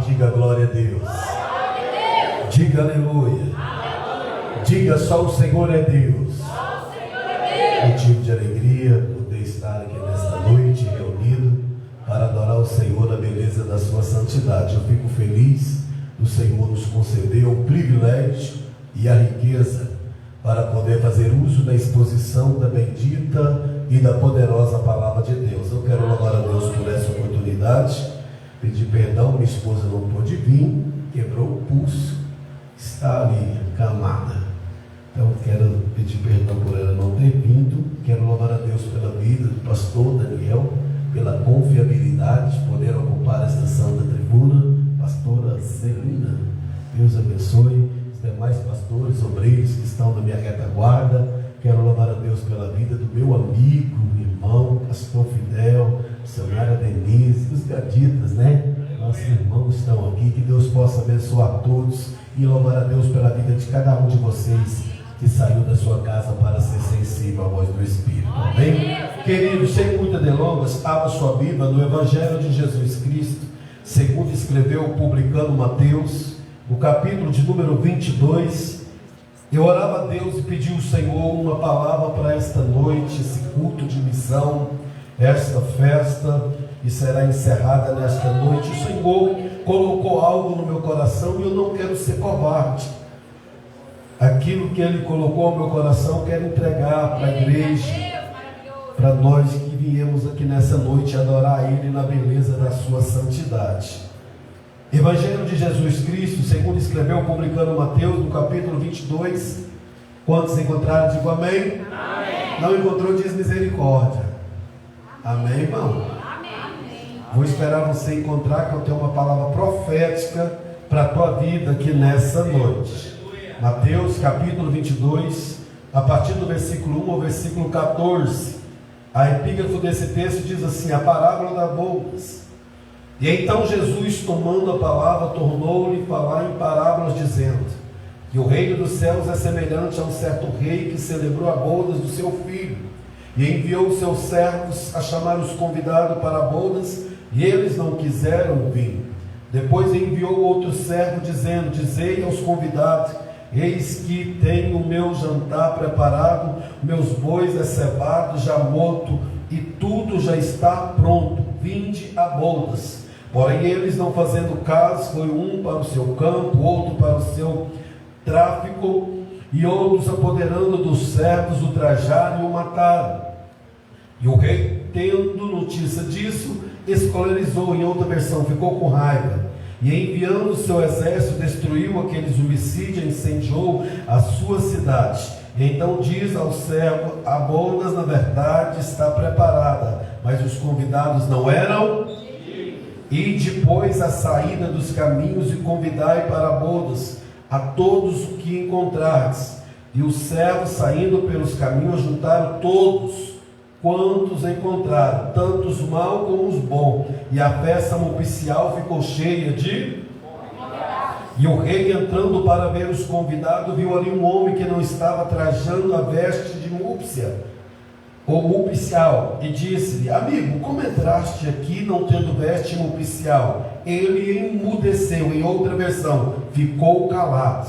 Diga glória a Deus. Diga aleluia. Diga só o Senhor é Deus. Motivo de alegria poder estar aqui nesta noite reunido para adorar o Senhor na beleza da sua santidade. Eu fico feliz do Senhor nos conceder o privilégio e a riqueza para poder fazer uso da exposição da bendita e da poderosa palavra de Deus. Eu quero louvar a Deus por essa oportunidade. Pedir perdão, minha esposa não pôde vir, quebrou o pulso, está ali, camada. Então quero pedir perdão por ela não ter vindo. Quero louvar a Deus pela vida do pastor Daniel, pela confiabilidade de poder ocupar esta santa tribuna. Pastora Celina, Deus abençoe os demais pastores, obreiros que estão na minha retaguarda. Quero louvar a Deus pela vida do meu amigo, irmão, pastor Fidel, senhora Denise, os gaditas, né? Nossos irmãos estão aqui. Que Deus possa abençoar todos e louvar a Deus pela vida de cada um de vocês que saiu da sua casa para ser sensível à voz do Espírito. Amém? Queridos, sem muitas delongas, abra sua Bíblia no Evangelho de Jesus Cristo, segundo escreveu o publicano Mateus, no capítulo de número 22. Eu orava a Deus e pedi ao Senhor uma palavra para esta noite, esse culto de missão, esta festa que será encerrada nesta noite. O Senhor colocou algo no meu coração e eu não quero ser covarde. Aquilo que Ele colocou no meu coração, eu quero entregar para a igreja, para nós que viemos aqui nessa noite adorar Ele na beleza da sua santidade. Evangelho de Jesus Cristo, segundo escreveu o publicano Mateus, no capítulo 22. Quantos encontraram, digo amém? Amém. Não encontrou, diz misericórdia. Amém, irmão? Amém. Vou esperar você encontrar, que eu tenho uma palavra profética para a tua vida aqui nessa noite. Mateus capítulo 22, a partir do versículo 1 ao versículo 14. A epígrafe desse texto diz assim: a parábola das bodas. E então Jesus, tomando a palavra, tornou-lhe falar em parábolas, dizendo que o reino dos céus é semelhante a um certo rei que celebrou a bodas do seu filho, e enviou os seus servos a chamar os convidados para bodas, e eles não quiseram vir. Depois enviou outro servo, dizendo: dizei aos convidados, eis que tenho o meu jantar preparado, meus bois acebados, já morto, e tudo já está pronto, vinde a bodas. Porém eles, não fazendo caso, foi um para o seu campo, outro para o seu tráfico, e outros, apoderando dos servos, o trajaram e o mataram. E o rei, tendo notícia disso, escolarizou, em outra versão, ficou com raiva, e enviando o seu exército, destruiu aqueles homicídios, incendiou a sua cidade. E então diz ao servo: a bodas na verdade está preparada, mas os convidados não eram. E depois a saída dos caminhos, e convidai para bodas a todos o que encontrardes. E os servos, saindo pelos caminhos, juntaram todos quantos encontraram, tanto os maus como os bons, e a festa nupcial ficou cheia de... E o rei, entrando para ver os convidados, viu ali um homem que não estava trajando a veste de núpcia, ou nupcial, e disse-lhe: amigo, como entraste aqui não tendo veste nupcial? Ele emudeceu, em outra versão, ficou calado.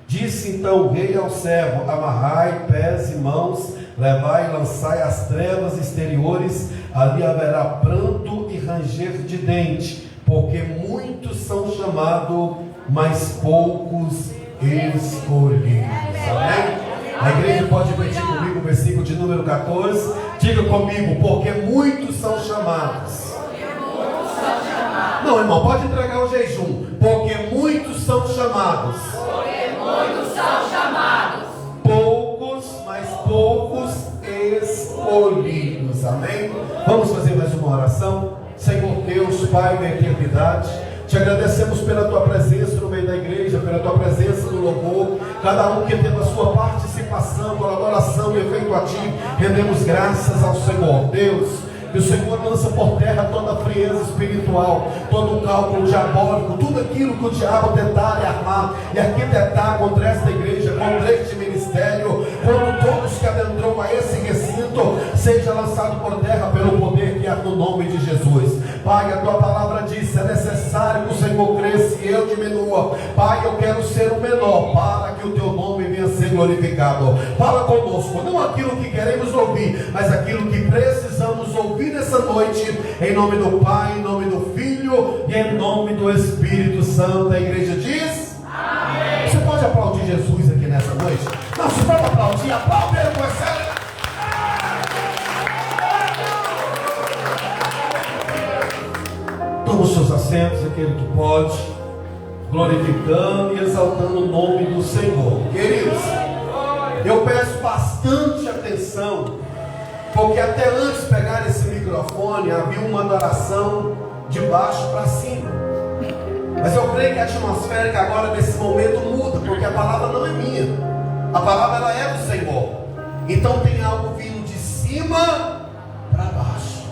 Disse então o rei ao servo: amarrai pés e mãos, levai e lançai às trevas exteriores, ali haverá pranto e ranger de dente, porque muitos são chamados, mas poucos escolhidos. Amém? A igreja pode repetir comigo o versículo de número 14. Diga comigo: porque muitos são chamados. Não, irmão, pode entregar o jejum. Porque muitos são chamados. Poucos, mas poucos escolhidos. Amém? Vamos fazer mais uma oração. Senhor Deus, Pai da eternidade, te agradecemos pela tua presença no meio da igreja, pela tua presença no louvor. Cada um que teve a sua participação, colaboração e efeito ativo, rendemos graças ao Senhor. Deus, que o Senhor lança por terra toda a frieza espiritual, todo o cálculo diabólico, tudo aquilo que o diabo tentar e armar e arquitetar contra esta igreja, contra este ministério, contra todos que adentrou a esse recinto. seja lançado por terra pelo poder que há no nome de Jesus. Pai, a tua palavra diz: é necessário que o Senhor cresça e eu diminua. Pai, eu quero ser o menor, para que o teu nome venha a ser glorificado. Fala conosco, não aquilo que queremos ouvir, mas aquilo que precisamos ouvir nessa noite, em nome do Pai, em nome do Filho e em nome do Espírito Santo. A igreja diz: amém. Você pode aplaudir Jesus aqui nessa noite? Não, você pode aplaudir, aplaude ele com essa. Toma os seus assentos, aquele que pode, glorificando e exaltando o nome do Senhor. Queridos, eu peço bastante atenção, porque até antes de pegar esse microfone havia uma adoração de baixo para cima. Mas eu creio que a atmosfera agora nesse momento muda, porque a palavra não é minha, a palavra ela é do Senhor. Então tem algo vindo de cima para baixo.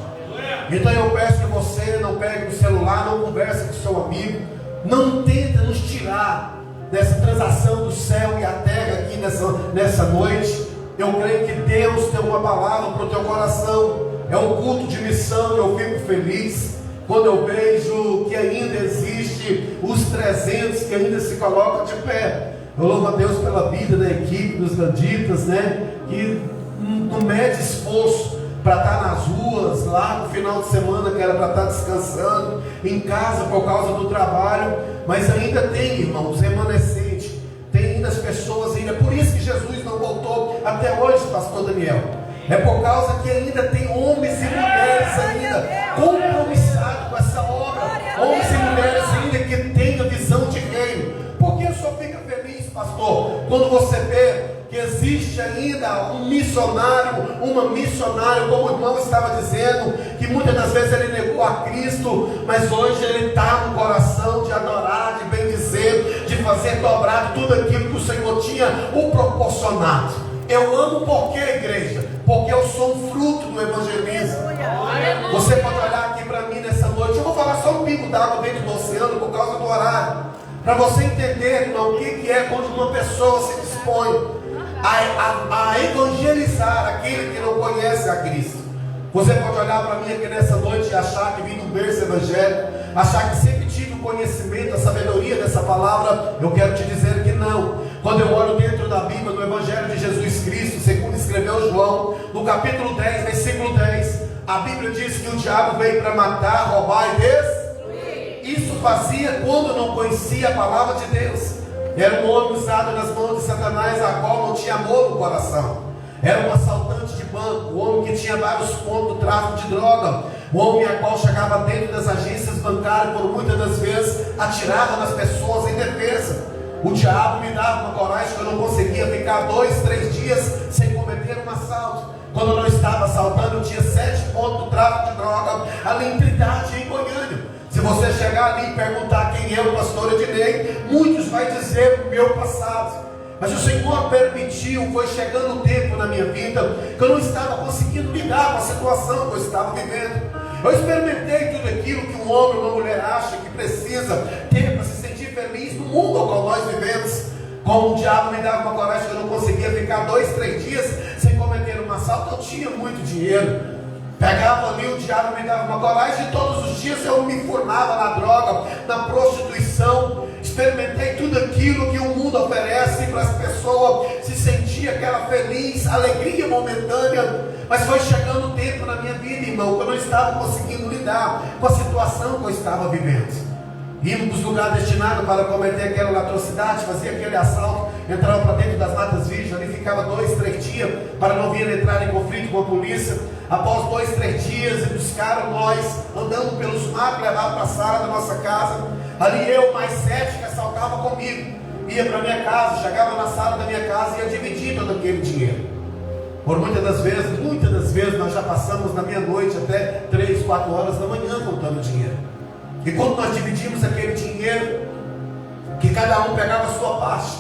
Então eu peço que você não pegue o celular, não converse com seu amigo, não tenta nos tirar dessa transação do céu e a terra aqui nessa noite. Eu creio que Deus tem uma palavra para o teu coração. É um culto de missão. Eu fico feliz quando eu vejo que ainda existe os 300 que ainda se colocam de pé. Eu louvo a Deus pela vida da equipe dos Ganditas, né? Que não mede esforço para estar nas ruas, lá no final de semana que era para estar descansando, em casa por causa do trabalho, mas ainda tem, irmãos, remanescente, tem ainda as pessoas ainda, por isso que Jesus não voltou até hoje, pastor Daniel, é por causa que ainda tem homens e mulheres ainda compromissados com essa obra, homens e mulheres ainda que têm a visão de reino. Por que o senhor fica feliz, pastor, quando você vê que existe ainda um missionário, uma missionária, como o irmão estava dizendo, que muitas das vezes ele negou a Cristo, mas hoje ele está no coração de adorar, de bendizer, de fazer dobrado tudo aquilo que o Senhor tinha o proporcionado. Eu amo por quê, igreja? Porque eu sou um fruto do evangelismo. Você pode olhar aqui para mim nessa noite, eu vou falar só um pingo d'água dentro do oceano por causa do horário, para você entender, irmão, o que é quando uma pessoa se dispõe a evangelizar aquele que não conhece a Cristo. Você pode olhar para mim aqui nessa noite e achar que vim do berço evangélico, achar que sempre tive o conhecimento, a sabedoria dessa palavra. Eu quero te dizer que não. Quando eu olho dentro da Bíblia, no Evangelho de Jesus Cristo, segundo escreveu João, no capítulo 10, versículo 10, a Bíblia diz que o diabo veio para matar, roubar e destruir. Isso fazia quando não conhecia a palavra de Deus. Era um homem usado nas mãos de Satanás, a qual não tinha amor no coração. Era um assaltante de banco, um homem que tinha vários pontos do tráfico de droga, um homem a qual chegava dentro das agências bancárias, por muitas das vezes atirava nas pessoas em defesa. O diabo me dava uma coragem que eu não conseguia ficar 2, 3 dias sem cometer um assalto. Quando eu não estava assaltando, eu tinha 7 pontos do tráfico de droga ali em Trindade, em Goiânia. Se você chegar ali e perguntar quem é o pastor Ednei, muitos vão dizer o meu passado. Mas o Senhor permitiu, foi chegando o tempo na minha vida que eu não estava conseguindo lidar com a situação que eu estava vivendo. Eu experimentei tudo aquilo que um homem ou uma mulher acha que precisa ter para se sentir feliz no mundo ao qual nós vivemos. Como o diabo me dava uma coragem que eu não conseguia ficar 2, 3 dias sem cometer um assalto, eu tinha muito dinheiro. Pegava ali, o diabo me dava uma coragem e todos os dias eu me formava na droga, na prostituição. Experimentei tudo aquilo que o mundo oferece para as pessoas se sentir aquela feliz, alegria momentânea. Mas foi chegando o tempo na minha vida, irmão, que eu não estava conseguindo lidar com a situação que eu estava vivendo. Indo para os lugares destinados para cometer aquela atrocidade, fazia aquele assalto, entrava para dentro das matas virgens, ali ficava 2, 3 dias para não vir entrar em conflito com a polícia. Após 2, 3 dias, buscaram nós, andando pelos matos, levaram para a sala da nossa casa. Ali eu, mais 7 que assaltavam comigo, ia para a minha casa, chegava na sala da minha casa e ia dividir todo aquele dinheiro. Por muitas das vezes nós já passamos na meia-noite até 3, 4 horas da manhã contando dinheiro. E quando nós dividimos aquele dinheiro, que cada um pegava a sua parte,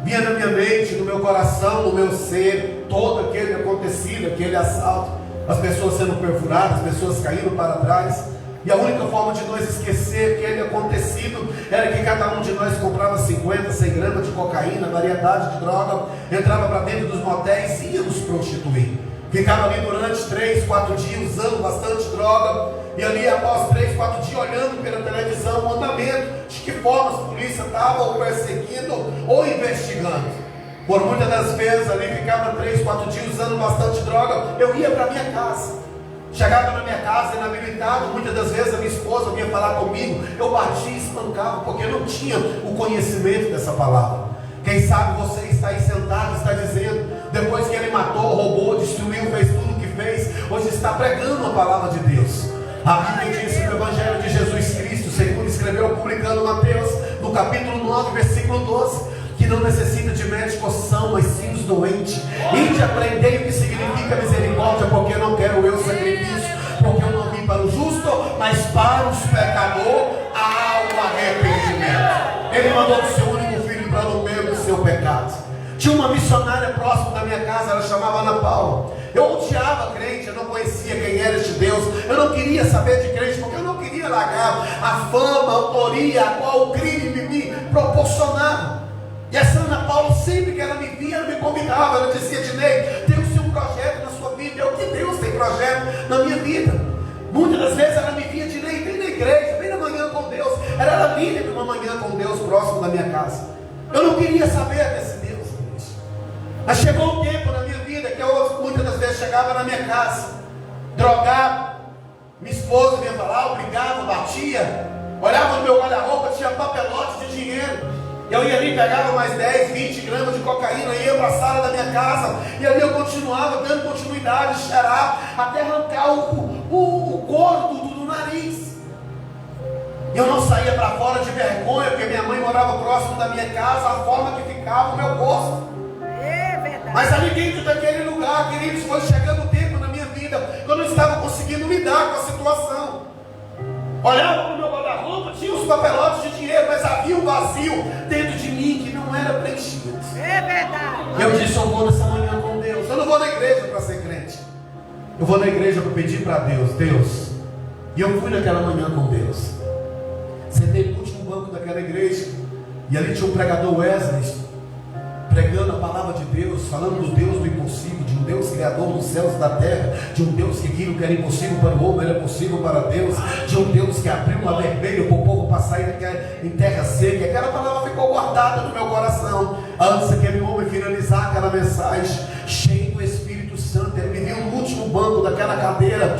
vinha na minha mente, no meu coração, no meu ser, todo aquele acontecido, aquele assalto, as pessoas sendo perfuradas, as pessoas caindo para trás. E a única forma de nós esquecer aquele acontecido era que cada um de nós comprava 50, 100 gramas de cocaína, variedade de droga, entrava para dentro dos motéis e ia nos prostituir. Ficava ali durante 3, 4 dias usando bastante droga. E ali após 3, 4 dias olhando pela televisão o andamento, de que forma a polícia estava ou perseguindo ou investigando. Por muitas das vezes ali ficava 3, 4 dias usando bastante droga. Eu ia para minha casa. Chegava na minha casa inabilitado, muitas das vezes a minha esposa vinha falar comigo, eu batia e espancava, porque eu não tinha o conhecimento dessa palavra. Quem sabe você está aí sentado, está dizendo, depois que ele matou, roubou, destruiu, fez tudo o que fez, hoje está pregando a palavra de Deus. A Bíblia diz que o Evangelho de Jesus Cristo, segundo escreveu o publicano Mateus, no capítulo 9, versículo 12, que não necessita de médico são, mas sim os doentes. E de aprender o que significa misericórdia, porque eu não quero eu sacrifício, porque eu não vim para o justo, mas para os pecadores ao arrependimento. Ele mandou o seu único filho para no meio do seu pecado. Tinha uma missionária próximo da minha casa, ela chamava Ana Paula. Eu odiava crente, eu não conhecia quem era este Deus, eu não queria saber de crente, porque eu não queria largar a fama, a autoria, a qual o crime me proporcionava. E essa Ana Paula, sempre que ela me via, ela me convidava, ela dizia: Dinei, Deus tem um projeto na sua vida. Eu, que Deus tem projeto na minha vida? Muitas das vezes ela me via: Dinei, vem na igreja, vem na manhã com Deus. Ela vinha de uma manhã com Deus próximo da minha casa. Eu não queria saber desse Deus. Mas chegou um tempo na minha vida que eu muitas das vezes chegava na minha casa, drogado, minha esposa vinha falar, eu brigava, batia, olhava no meu guarda-roupa, tinha papelote de dinheiro. Eu ia ali, pegava mais 10, 20 gramas de cocaína, ia para a sala da minha casa, e ali eu continuava dando continuidade, cheirar, até arrancar o couro do nariz. Eu não saía para fora de vergonha, porque minha mãe morava próximo da minha casa, a forma que ficava o meu rosto. Mas ali dentro daquele lugar, queridos, foi chegando o tempo na minha vida, quando eu estava conseguindo lidar com a situação. Olhava para o meu guarda-roupa, tinha os papelotes de dinheiro, mas havia um vazio dentro de mim que não era preenchido. É verdade. Eu disse: eu vou nessa manhã com Deus. Eu não vou na igreja para ser crente. Eu vou na igreja para pedir para Deus. E eu fui naquela manhã com Deus. Sentei no último banco daquela igreja. E ali tinha um pregador Wesley, pregando a palavra de Deus, falando do Deus do impossível, de um Deus criador dos céus e da terra, de um Deus que aquilo que era impossível para o homem era possível para Deus, de um Deus que abriu uma vermelha para o povo passar em terra seca. Aquela palavra ficou guardada no meu coração. Antes daquele homem finalizar aquela mensagem, cheio do Espírito Santo, ele me viu no último banco daquela cadeira,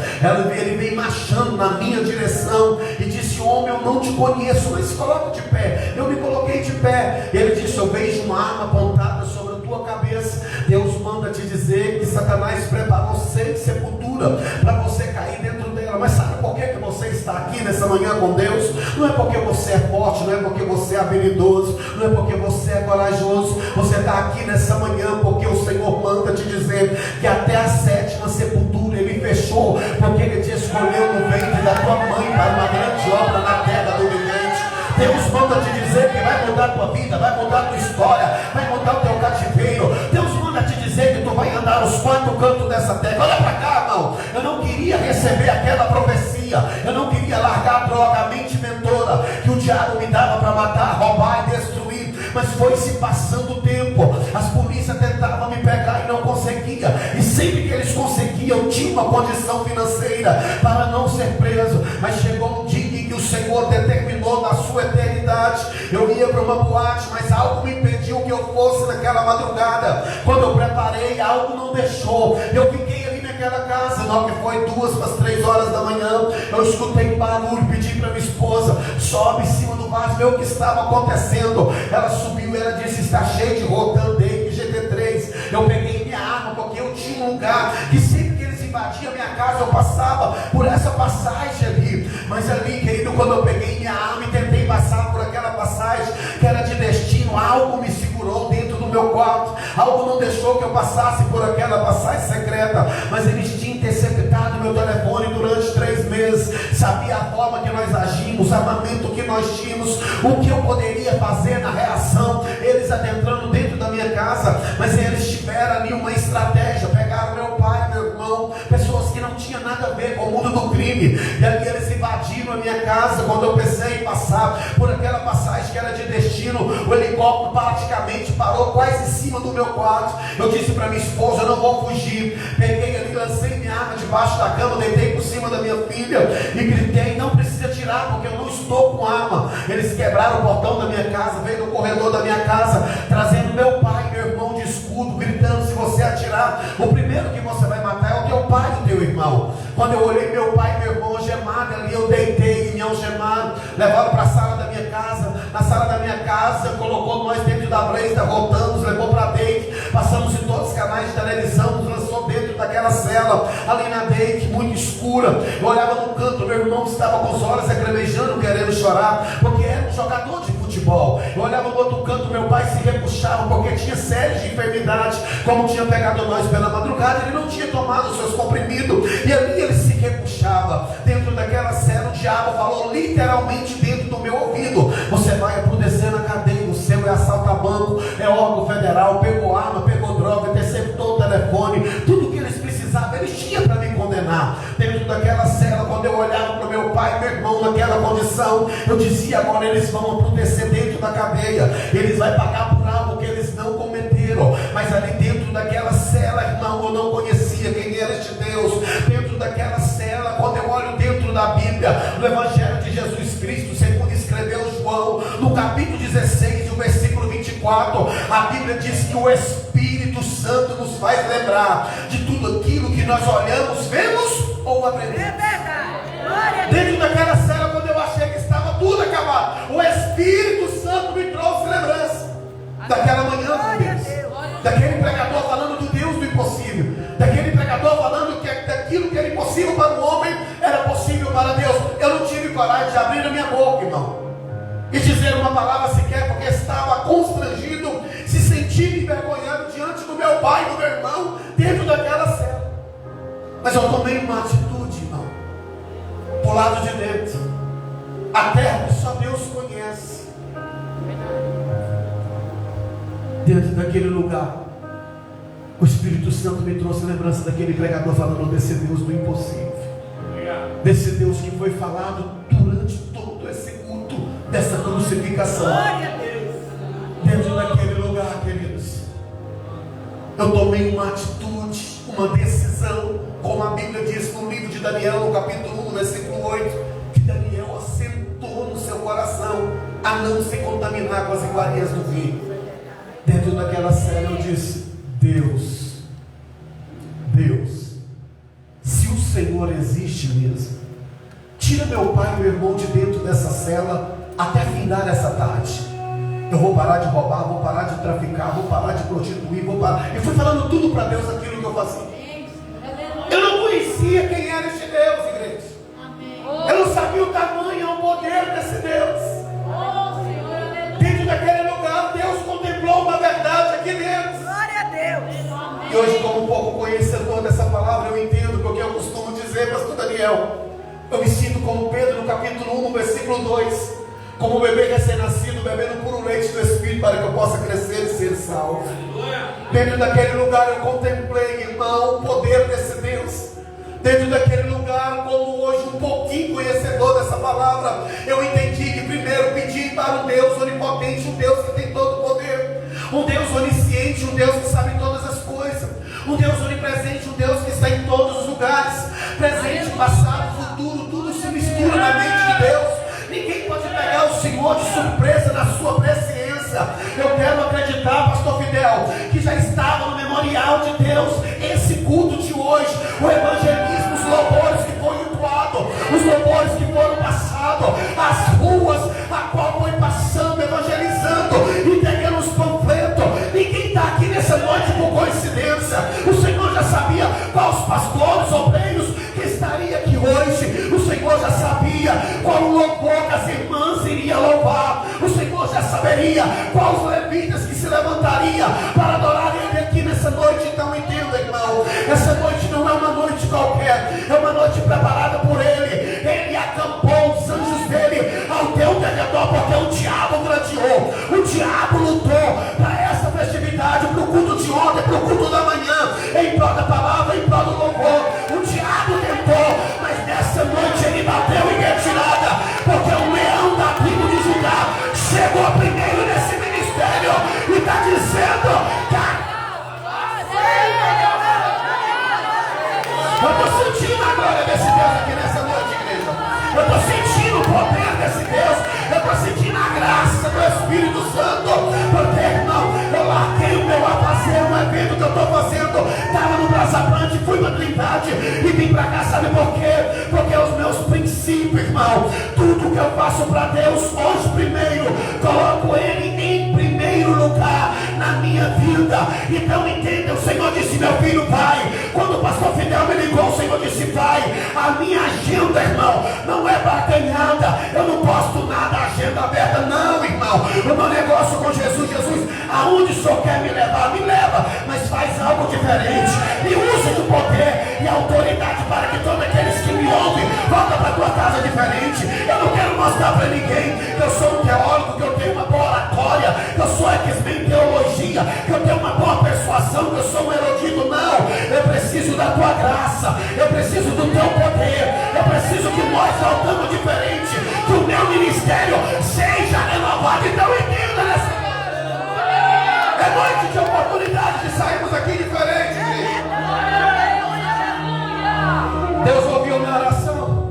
ele veio marchando na minha direção e disse: homem, eu não te conheço, mas coloca de pé. Eu me coloquei de pé. Ele disse: eu vejo uma arma apontada sobre a tua cabeça. Deus manda te dizer que Satanás preparou 6 sepulturas para você cair dentro dela. Mas sabe por que você está aqui nessa manhã com Deus? Não é porque você é forte, não é porque você é habilidoso, não é porque você é corajoso. Você está aqui nessa manhã porque o Senhor manda te dizer que até a 7ª sepultura Ele fechou, porque Ele te escolheu no ventre da tua mãe para uma grande obra na terra do vivente. Deus manda te dizer que vai mudar a tua vida, vai mudar a tua história, vai mudar o teu cativeiro. Deus manda te dizer que tu vai andar os 4 cantos dessa terra. Olha para cá, irmão. Eu não queria receber aquela profecia, eu não queria largar a droga, a mente mentora que o diabo me dava para matar, roubar e destruir. Mas foi se passando o tempo, as polícias tentavam me pegar e não conseguia, e sempre que eles conseguiam eu tinha uma condição financeira para não ser preso. Mas chegou um dia que o Senhor determinou na sua eternidade, eu ia para uma boate, mas algo me impediu que eu fosse naquela madrugada. Quando eu preparei, algo não deixou, eu fiquei ali naquela casa. Não, que foi 2 para as 3 horas da manhã, eu escutei um barulho, pedi para minha esposa: sobe em cima do vaso, ver o que estava acontecendo. Ela subiu e ela disse: está cheio de rotan de GT3. Eu peguei minha arma, porque eu tinha um lugar que sempre que eles invadiam a minha casa, eu passava por essa passagem ali. Mas ali, querido, quando eu peguei minha arma e tentei passar por aquela passagem que era de destino, algo me segurou dentro do meu quarto, algo não deixou que eu passasse por aquela passagem secreta. Mas eles tinham interceptado meu telefone durante 3 meses, sabia a forma que nós agimos, o armamento que nós tínhamos, o que eu poderia fazer na reação, eles adentrando dentro da minha casa. Mas eles tiveram ali uma estratégia, pegaram meu pai, meu irmão, pessoas que não tinham nada a ver com o mundo do crime, e ali eles invadiram a minha casa, quando eu pensei em passar por aquela passagem que era de destino, o helicóptero praticamente parou quase em cima do meu quarto. Eu disse para minha esposa: eu não vou fugir. Peguei ali, lancei minha arma debaixo da cama, deitei por cima da minha filha e gritei: não precisa tirar, porque eu não estou com arma. Eles quebraram o portão da minha casa, veio no corredor da minha casa, trazendo meu pai e meu irmão de escudo, gritando: se você atirar, o primeiro que você vai matar é o teu pai e o teu irmão. Quando eu olhei meu pai e meu irmão algemados ali, eu deitei e me algemaram, levaram para a sala da minha casa. Na sala da minha casa, colocou nós dentro da Blaze, voltamos, levou para Date, passamos em todos os canais de televisão, nos lançou dentro daquela cela, ali na Date, muito escura. Eu olhava no canto, meu irmão estava com os olhos lacrimejando, querendo chorar, porque era um jogador de futebol. Eu olhava no outro canto, meu pai se repuxava, porque tinha séries de enfermidade, como tinha pegado nós pela madrugada, ele não tinha tomado os seus comprimidos, e ali ele se repuxava. Dentro daquela cela, o diabo falou literalmente dentro do meu ouvido: você vai apodrecer na cadeia, o seu é assalta-banco, é órgão federal, pegou arma, pegou droga, interceptou o telefone, tudo que eles precisavam, eles tinham para me condenar. Dentro daquela cela, quando eu olhava para o meu pai e meu irmão naquela condição, eu dizia: agora eles vão apodrecer dentro da cadeia, eles vão pagar por algo que eles não cometeram. Mas ali dentro daquela cela, irmão, eu não conhecia quem era este Deus. Dentro daquela cela, quando eu olho dentro da Bíblia, no Evangelho de Jesus Cristo, segundo escreveu João, no capítulo 16, o versículo 24, a Bíblia diz que o Espírito Santo nos faz lembrar de tudo aquilo que nós olhamos, vemos ou aprendemos. É verdade. Dentro daquela cela, quando eu achei que estava tudo acabado, o Espírito Santo me trouxe lembrança daquela manhã com Deus, daquele pregador falando do Deus do impossível, daquele pregador falando que daquilo que era impossível para o homem era possível para Deus. Eu não tive coragem de abrir a minha boca, irmão, e dizer uma palavra sequer, porque estava constrangido, se sentindo envergonhado diante do meu pai e do meu irmão, dentro daquela cela. Mas eu tomei uma atitude, irmão, pro lado de dentro, a terra que só Deus conhece. Dentro daquele lugar, o Espírito Santo me trouxe lembrança daquele pregador falando desse Deus do impossível, desse Deus que foi falado durante todo esse culto dessa crucificação. Dentro daquele lugar, queridos, eu tomei uma atitude, uma decisão, como a Bíblia diz no livro de Daniel, no capítulo 1, versículo 8, que Daniel assentou no seu coração a não se contaminar com as iguarias do vinho. Dentro daquela cela eu disse: Deus, se o Senhor existe mesmo, tira meu pai e meu irmão de dentro dessa cela até findar essa tarde. Eu vou parar de roubar, vou parar de traficar, vou parar de prostituir, vou parar. Eu fui falando tudo para Deus aquilo que eu fazia. Eu não conhecia quem era este Deus, igreja. Eu não sabia o tamanho, o poder desse Deus. Dentro daquele lugar, Deus contemplou uma verdade aqui dentro. Glória a Deus. E hoje, como um pouco conhecedor dessa palavra, eu entendo porque eu costumo dizer, pastor Daniel, eu me sinto como Pedro no capítulo 1, no versículo 2, como um bebê recém-nascido, bebendo puro leite do Espírito, para que eu possa crescer e ser salvo. Dentro daquele lugar eu contemplei, irmão, o poder desse Deus. Dentro daquele lugar, como hoje um pouquinho conhecedor dessa palavra, eu entendi que primeiro pedi para um Deus onipotente, um Deus que tem todo o poder, um Deus onisciente, um Deus que sabe todas as coisas, um Deus onipresente, um Deus que está em todos os lugares, presente, passado, futuro, tudo se mistura na mente de Deus. Ninguém pode pegar o Senhor de surpresa na sua presciência. Eu quero acreditar, pastor Fidel, que já estava no memorial de Deus esse culto de hoje, o evangelismo, os louvores que foram entoados, os louvores que foram passados, as ruas a qual foi passando, evangelizando, entregando os panfletos. Ninguém está aqui nessa noite por coincidência. O Senhor já sabia quais pastores, obreiros que estaria aqui hoje. O Senhor já sabia qual o louvor que as irmãs iriam louvar. O Senhor já saberia quais os levitas que se levantariam para adorar Ele aqui nessa noite. Então entenda, irmão, essa noite não é uma noite qualquer, é uma noite preparada por Ele. Ele acampou os anjos dele ao teu derredor, porque o diabo gladiou, o diabo lutou para essa festividade, para o culto de ontem, para o culto da manhã, em prol da palavra, em prol do louvor. O diabo tentou, mas nessa noite ele bateu em retirada. faço para Deus hoje primeiro? Coloco Ele em primeiro lugar na minha vida. Então entenda, o Senhor disse: meu filho, pai. Quando o pastor Fidel me ligou, o Senhor disse: pai, a minha agenda, irmão, não é barganhada. Eu não posto nada, agenda aberta, não, irmão. O meu negócio com Jesus, aonde o Senhor quer me levar, me leva, mas faz algo diferente. Me use do poder e autoridade para que todos aqueles que me ouvem voltem para a tua casa diferente. Eu não quero mostrar para ninguém que eu sou um teólogo, que eu tenho uma boa oratória, que eu sou X-Men em teologia, que eu tenho uma boa persuasão, que eu sou um erudito. Não, eu preciso da tua graça, eu preciso do teu poder, eu preciso que nós voltamos diferente, que o meu ministério seja renovado. Então entenda nessa é noite de oportunidade de sairmos aqui diferente. Deus ouviu minha oração.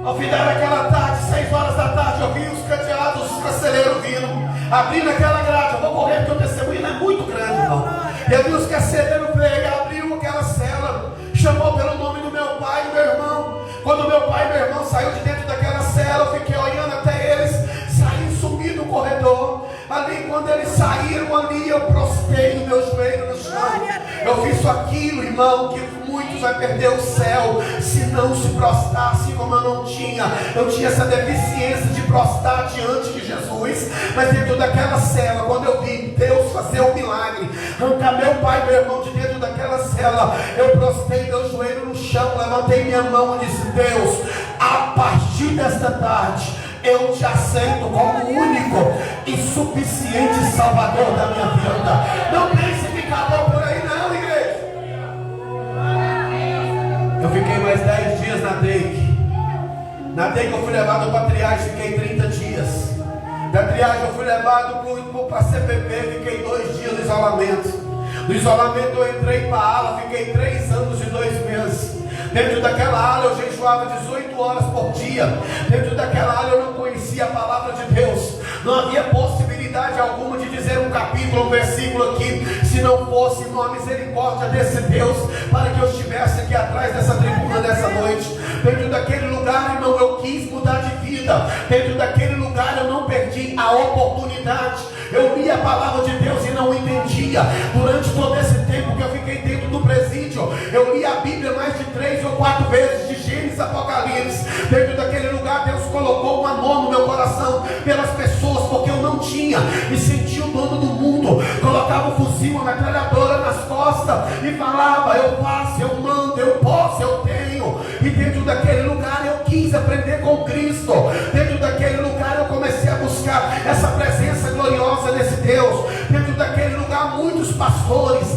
Ao final daquela tarde, 6 horas da tarde, eu vi os cadeados, os carcereiros vindo, abrindo aquela grade. Eu vou correr porque o testemunho não é muito grande, não. Eu vi os carcereiros veio, abriu aquela cela, chamou pelo nome do meu pai e meu irmão. Quando meu pai e meu irmão saiu de dentro daquela cela, eu fiquei olhando até eles saírem, sumir no corredor. Ali, quando eles saíram ali, eu prostei o meu joelho no chão. Eu fiz aquilo, irmão, que muitos vai perder o céu se não se prostrar, assim como eu não tinha. Eu tinha essa deficiência de prostrar diante de Jesus. Mas dentro daquela cela, quando eu vi Deus fazer um milagre, arrancar meu pai e meu irmão de dentro daquela cela, eu prostei meu joelho no chão, levantei minha mão e disse: Deus, a partir desta tarde, eu te aceito como o único e suficiente Salvador da minha vida. Não pense que acabou por aí, não, igreja. Eu fiquei mais 10 dias na DEIC. Na DEIC eu fui levado para a triagem, fiquei 30 dias. Da triagem eu fui levado para a CPP, fiquei 2 dias no isolamento. No isolamento eu entrei para a ala, fiquei 3 anos e 2 meses. Dentro daquela ala eu jejuava 18 horas por dia. Dentro daquela ala eu não conhecia a palavra de Deus. Não havia possibilidade alguma de dizer um capítulo, um versículo aqui, se não fosse uma misericórdia desse Deus, para que eu estivesse aqui atrás dessa tribuna nessa noite. Dentro daquele lugar, irmão, eu quis mudar de vida. Dentro daquele lugar eu não perdi a oportunidade. Eu li a palavra de Deus e não entendia. Durante todo esse tempo que eu fiquei dentro do presídio, eu li a Bíblia mais de 3 ou 4 vezes, de Gênesis a Apocalipse. Dentro daquele lugar Deus colocou um amor no meu coração pelas pessoas, porque eu não tinha. Me sentia o dono do mundo. Colocava um fuzil, uma metralhadora nas costas e falava: eu faço, eu mando, eu posso, eu tenho. E dentro daquele lugar eu quis aprender com Cristo. Dentro daquele lugar eu comecei a buscar essa presença gloriosa desse Deus. Dentro daquele lugar muitos pastores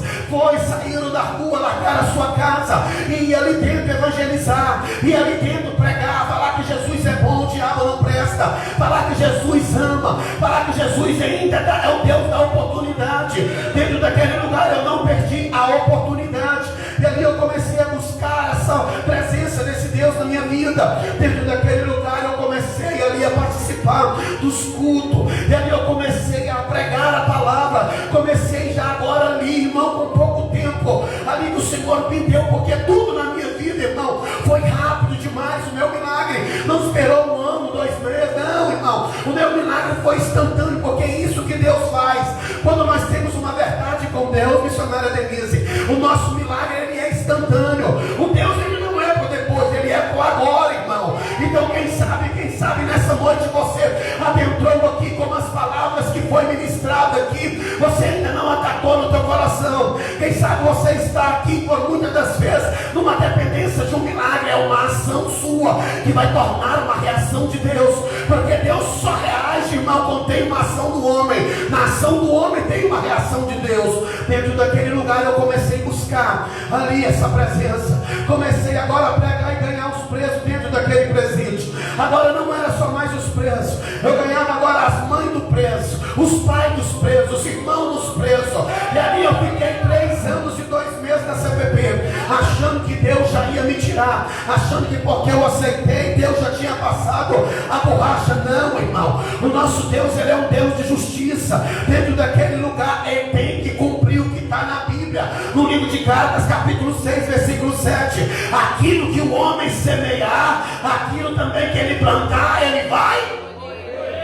saíram da rua, largaram a sua casa e ia ali dentro evangelizar, ia ali dentro pregar, falar que Jesus é bom, o diabo não presta, falar que Jesus ama, falar que Jesus ainda é o Deus da oportunidade. Dentro daquele lugar eu não perdi a oportunidade, e ali eu comecei a buscar essa presença desse Deus na minha vida. Dentro daquele lugar eu comecei ali a participar dos cultos, e ali eu comecei a pregar a palavra. Comecei já agora ali, irmão, com pouco tempo, ali que o Senhor me deu, porque tudo na minha vida, irmão, foi rápido demais. O meu milagre não esperou 1 ano, 2 meses, não, irmão. O meu milagre foi instantâneo, porque é isso que Deus faz. Quando nós temos uma verdade com Deus, missionária Denise, o nosso milagre, ele é instantâneo. O Deus, ele não é para depois, ele é para agora, irmão. Então quem sabe nessa noite você adentrou aqui com as palavras que foi ministrado aqui, você ainda não acatou no teu coração. Quem sabe você está aqui por muitas das vezes numa dependência de um milagre. É uma ação sua que vai tornar uma reação de Deus, porque Deus só reage, irmão, quando tem uma ação do homem. Na ação do homem tem uma reação de Deus. Dentro daquele lugar eu comecei a buscar ali essa presença. Comecei agora a pregar e ganhar os presos dentro daquele presídio. Agora não era só mais os presos, eu ganhava agora as mães do preso, os pais dos presos, os irmãos dos presos. E ali eu fiquei 3 anos e 2 meses na CPP, achando que Deus já ia me tirar, achando que porque eu aceitei, Deus já tinha passado a borracha. Não, irmão, o nosso Deus, ele é um Deus de justiça. Dentro daquele lugar ele tem que cumprir o que está na Bíblia, no livro de Gálatas, capítulo 6, versículo 7. Aquilo que o homem semear, aquilo também que ele plantar, ele vai.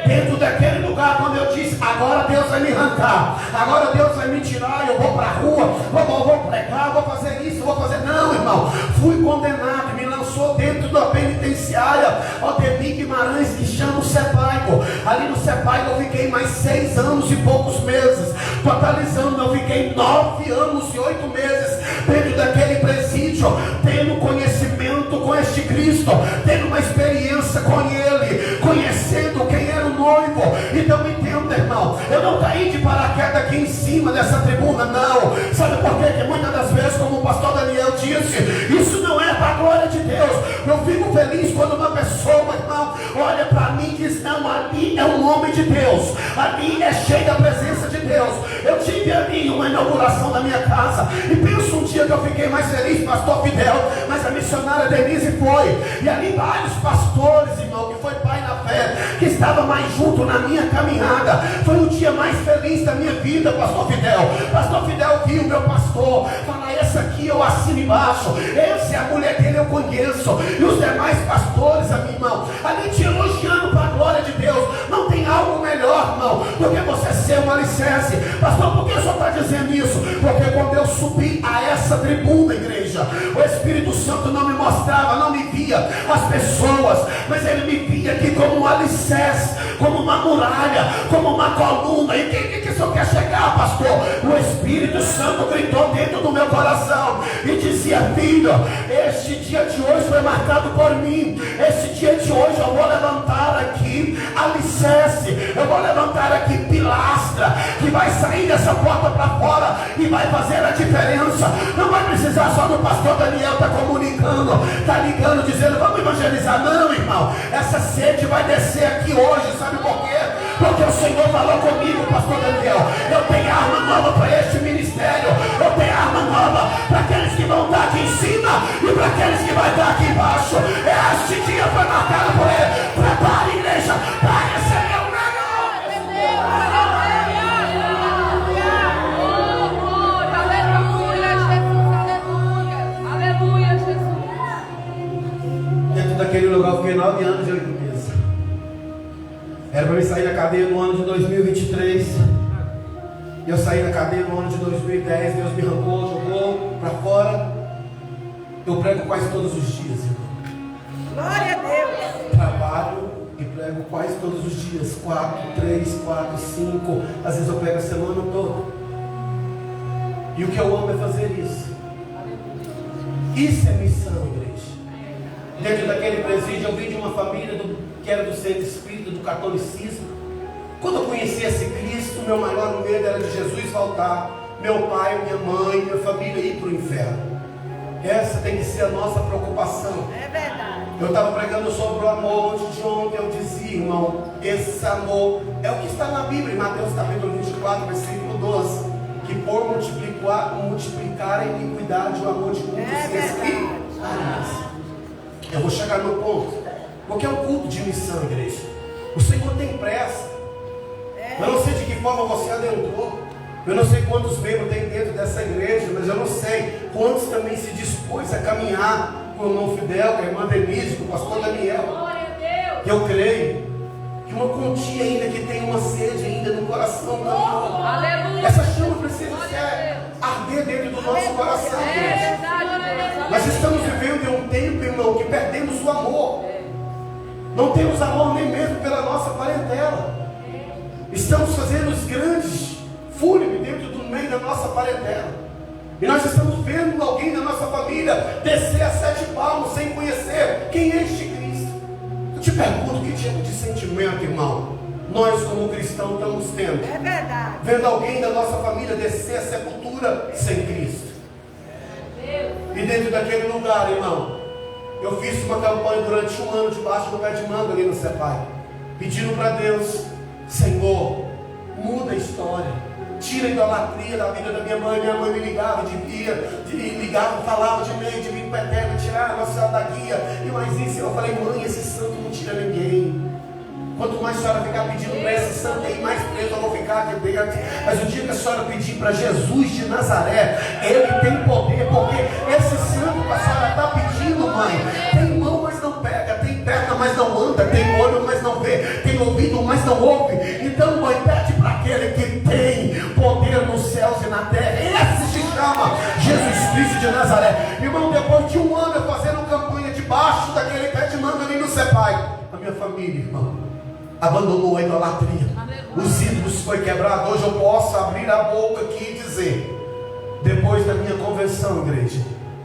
Dentro daquele lugar, quando eu disse, agora Deus vai me arrancar, agora Deus vai me tirar, eu vou para a rua, vou pregar, vou fazer isso, vou fazer... Não, irmão, fui condenado, me lançou dentro da penitenciária, Aldemir Guimarães, que chama o Sepaico. Ali no Sepaico eu fiquei mais 6 anos e poucos meses, totalizando eu fiquei 9 anos e 8 meses dentro daquele presídio, tendo conhecimento com este Cristo, tendo uma experiência com Ele, conhecendo quem era o noivo. Então entenda, irmão, eu não caí de paraquedas aqui em cima dessa tribuna, não. Sabe por quê? Que muitas das vezes, como o pastor Daniel disse, isso não é para a glória de Deus. Eu fico feliz quando uma pessoa, irmão, olha para mim e diz, não, ali é um homem de Deus, ali é cheio da presença de Deus. Eu tive ali uma inauguração da minha casa, e penso um dia que eu fiquei mais feliz, pastor Fidel, mas a missionária Denise foi, e ali vários pastores, irmão, que foi pai na fé, que estava mais junto na minha caminhada. Foi o dia mais feliz da minha vida, pastor Fidel. Pastor Fidel viu meu pastor, fala, essa aqui eu assino embaixo, essa é a mulher dele, eu conheço, e os demais pastores, irmão, ali te elogiando para a glória de Deus. Não tem algo melhor, irmão, do que você ser um alicerce. Pastor, por que o senhor está dizendo isso? Porque quando eu subi a essa tribuna, igreja, o Espírito Santo não me mostrava, não me via as pessoas, mas ele me via aqui como um alicerce, como uma muralha, como uma coluna. E quem que o senhor quer chegar, pastor? O Espírito Santo gritou dentro do meu coração e dizia, filho, este dia de hoje foi marcado por mim. Este dia de hoje eu vou levantar aqui alicerce, eu vou levantar aqui pilastra, que vai sair dessa porta para fora e vai fazer a diferença. Não vai precisar só do pastor Daniel estar comunicando, está ligando, dizendo, vamos evangelizar. Não, irmão, essa sede vai descer aqui hoje. Sabe por quê? Porque o Senhor falou comigo, pastor Daniel, eu tenho arma nova para este ministério, eu tenho arma nova para aqueles que vão estar aqui em cima e para aqueles que vão estar aqui embaixo. Este dia foi marcado por ele. Prepare, igreja, para receber o melhor. Aleluia, Jesus. Dentro daquele lugar eu fiquei 9 anos e 8 meses. Era para mim sair da cadeia no ano de 2023. Eu saí da cadeia no ano de 2010. Deus me arrancou, jogou para fora. Eu prego quase todos os dias, irmão. Glória a Deus. Trabalho e prego quase todos os dias. 4, 3, 4, 5. Às vezes eu prego a semana toda. E o que eu amo é fazer isso. Isso é missão, igreja. Dentro daquele presídio eu vim de uma família que era do centro espírita, do catolicismo. Quando eu conheci esse Cristo, meu maior medo era de Jesus voltar, meu pai, minha mãe, minha família ir para o inferno. Essa tem que ser a nossa preocupação. É verdade. Eu estava pregando sobre o amor antes de ontem. Eu dizia, irmão, esse amor é o que está na Bíblia, em Mateus capítulo 24, versículo 12, que por multiplicar a iniquidade, o amor de muitos se esfria. Eu vou chegar no ponto, porque é um culto de missão, igreja. O Senhor tem pressa. Eu não sei de que forma você adentrou, eu não sei quantos membros tem dentro dessa igreja, mas eu não sei quantos também se dispôs a caminhar com o irmão Fidel, com a irmã Denise, com o pastor Daniel. Eu creio que uma continha ainda que tem uma sede ainda no coração da alma. Essa chama precisa ser arder dentro do nosso coração, igreja. Nós estamos vivendo em um tempo, irmão, que perdemos o amor. Não temos amor nem mesmo pela nossa parentela. Estamos fazendo os grandes fúnebres dentro do meio da nossa parentela. E nós estamos vendo alguém da nossa família descer a 7 palmos sem conhecer quem é este Cristo. Eu te pergunto, que tipo de sentimento, irmão, nós como cristãos estamos tendo? É verdade. Vendo alguém da nossa família descer a sepultura sem Cristo. E dentro daquele lugar, irmão, eu fiz uma campanha durante 1 ano debaixo do pé de manga ali no Sepai, pedindo para Deus, Senhor, muda a história, tira a idolatria da vida da minha mãe. Minha mãe me ligava, ligava, falava de mim, de mim peteca, tirar a Nossa Senhora da guia, e mais isso. Eu falei, mãe, esse santo não tira ninguém. Quanto mais a senhora ficar pedindo para esse santo aí, mais preso eu vou ficar aqui dentro. Mas o dia que a senhora pedir para Jesus de Nazaré, ele tem poder, porque esse santo que a senhora está pedindo, mãe, tem mão, mas não pega, tem perna, mas não anda, tem olho, mas não vê, tem tem ouvido, mas não ouve. Então, mãe, pede para aquele que tem poder nos céus e na terra. Esse se chama Jesus Cristo de Nazaré. Irmão, depois de um ano eu fazendo campanha debaixo daquele pé de manga ali no Sepai, a minha família, irmão, abandonou a idolatria. Os ídolos foi quebrado. Hoje eu posso abrir a boca aqui e dizer, depois da minha conversão, igreja,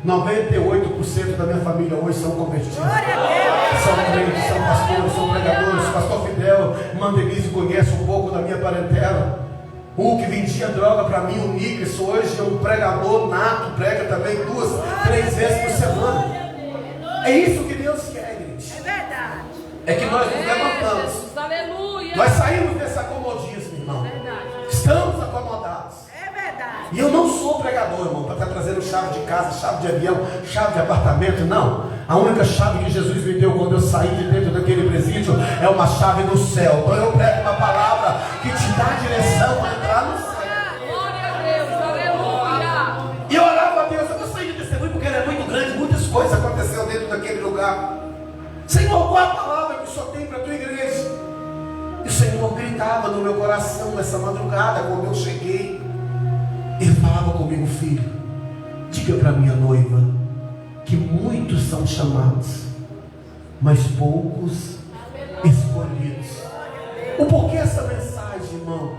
98% da minha família hoje são convertidos. São crentes, são pastores, são pregadores. Pastor Fidel Mandelise conhece um pouco da minha parentela. O que vendia droga para mim, o Nicres, hoje é um pregador nato, prega também 2, 3 vezes por semana. É isso que Deus quer, igreja. É verdade. É que nós nos levantamos. Aleluia. Nós saímos desse acomodismo, irmão. Estamos acomodados. É verdade. E eu não sou pregador, irmão, para estar trazendo chave de casa, chave de avião, chave de apartamento, não. A única chave que Jesus me deu quando eu saí de dentro daquele presídio é uma chave do céu. Então eu prego uma palavra que te dá direção para entrar no céu. Glória a Deus, aleluia. E eu orava a Deus, eu gostei de testemunho porque ele é muito grande, muitas coisas aconteceram dentro daquele lugar. Senhor, qual a palavra que o Senhor tem para a tua igreja? E o Senhor gritava no meu coração nessa madrugada, quando eu cheguei. Ele falava comigo, filho, diga para minha noiva que muitos são chamados, mas poucos escolhidos. O porquê essa mensagem, irmão?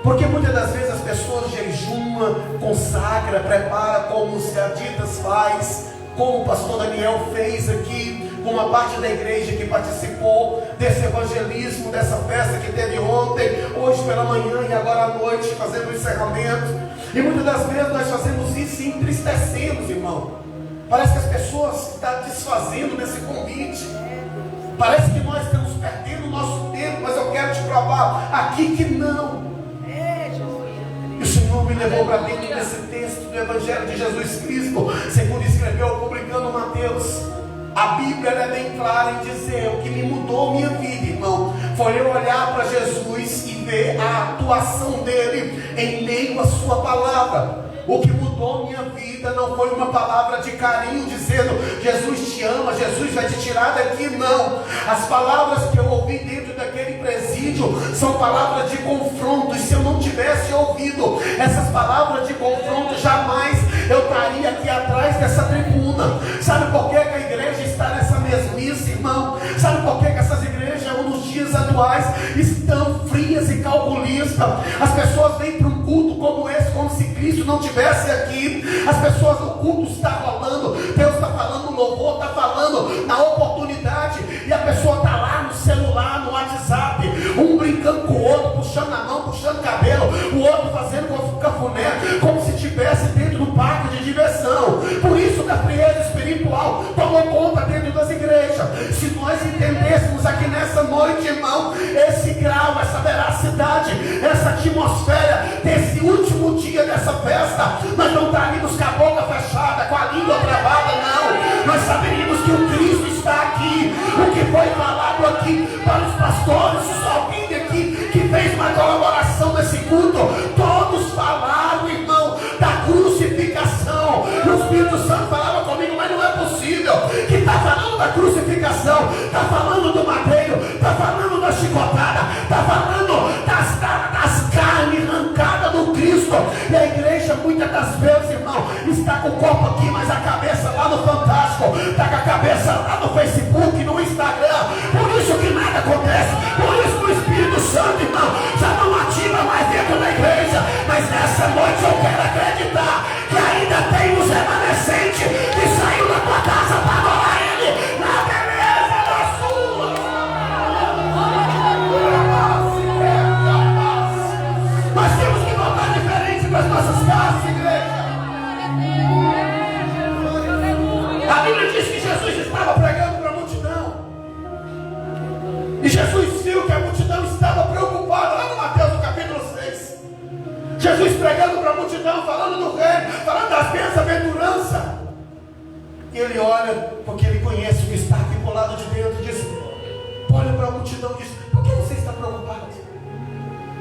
Porque muitas das vezes as pessoas jejuam, consagra, prepara como os Gaditas faz, como o pastor Daniel fez aqui, com uma parte da igreja que participou desse evangelismo, dessa festa que teve ontem, hoje pela manhã e agora à noite, fazendo o encerramento. E muitas das vezes nós fazemos isso e entristecemos, irmão. Parece que as pessoas estão desfazendo desse convite. Parece que nós estamos perdendo o nosso tempo, mas eu quero te provar aqui que não. E o Senhor me levou para dentro desse texto do Evangelho de Jesus Cristo, segundo escreveu publicando Mateus. A Bíblia é bem clara em dizer: o que me mudou minha vida, irmão, foi eu olhar para Jesus e ver a atuação dele em meio à sua palavra. O que mudou minha vida não foi uma palavra de carinho dizendo Jesus te ama, Jesus vai te tirar daqui, não. As palavras que eu ouvi dentro daquele presídio são palavras de confronto, e se eu não tivesse ouvido essas palavras de confronto, jamais eu estaria aqui atrás dessa tribuna. Sabe por que a igreja está nessa mesmice, irmão? Sabe por que essas igrejas nos dias atuais estão frias e calculistas? As pessoas vêm para um culto como esse como se Cristo não estivesse aqui. As pessoas, o culto está rolando, Deus está falando no louvor, está falando na oportunidade, e a pessoa está lá no celular, no WhatsApp, um brincando com o outro, puxando a mão, puxando o cabelo, o outro fazendo cafuné, como se estivesse dentro do parque de diversão. Por isso que a frieza espiritual tomou conta dentro das igrejas. Se nós entendêssemos aqui nessa noite, irmão, esse grau, essa veracidade, essa atmosfera desse último dia dessa festa, nós não estaríamos com a boca fechada, com a língua travada, não. Nós saberíamos que o Cristo está aqui. O que foi falado aqui para os pastores, se alguém aqui que fez uma colaboração nesse culto, todos falaram, irmão, da crucificação. E o Espírito Santo falava comigo, mas não é possível que está falando da crucificação, está falando do madeiro, está falando da chicotada, está falando das carnes arrancadas do Cristo. E a igreja muitas das vezes, irmão, está com o corpo aqui, mas a cabeça lá no Fantástico, está com a cabeça lá no Facebook, no Instagram. Por isso que nada acontece, por isso que o Espírito Santo, irmão, já não ativa mais dentro da igreja. Mas nessa noite eu quero acreditar que ainda tem os remanescentes que saiu da tua casa para adorar Ele na beleza da sua. Nós temos que voltar diferente para as nossas casas, igreja. A Bíblia diz que Jesus estava pregando para a multidão, e Jesus viu que a multidão estava preocupada, lá no Mateus, no capítulo 6. Jesus pregando para a multidão, falando do reino, falando das bem-aventuranças. E ele olha, porque ele conhece o que está aqui por lado de dentro, e diz: olha para a multidão e diz: por que você está preocupado?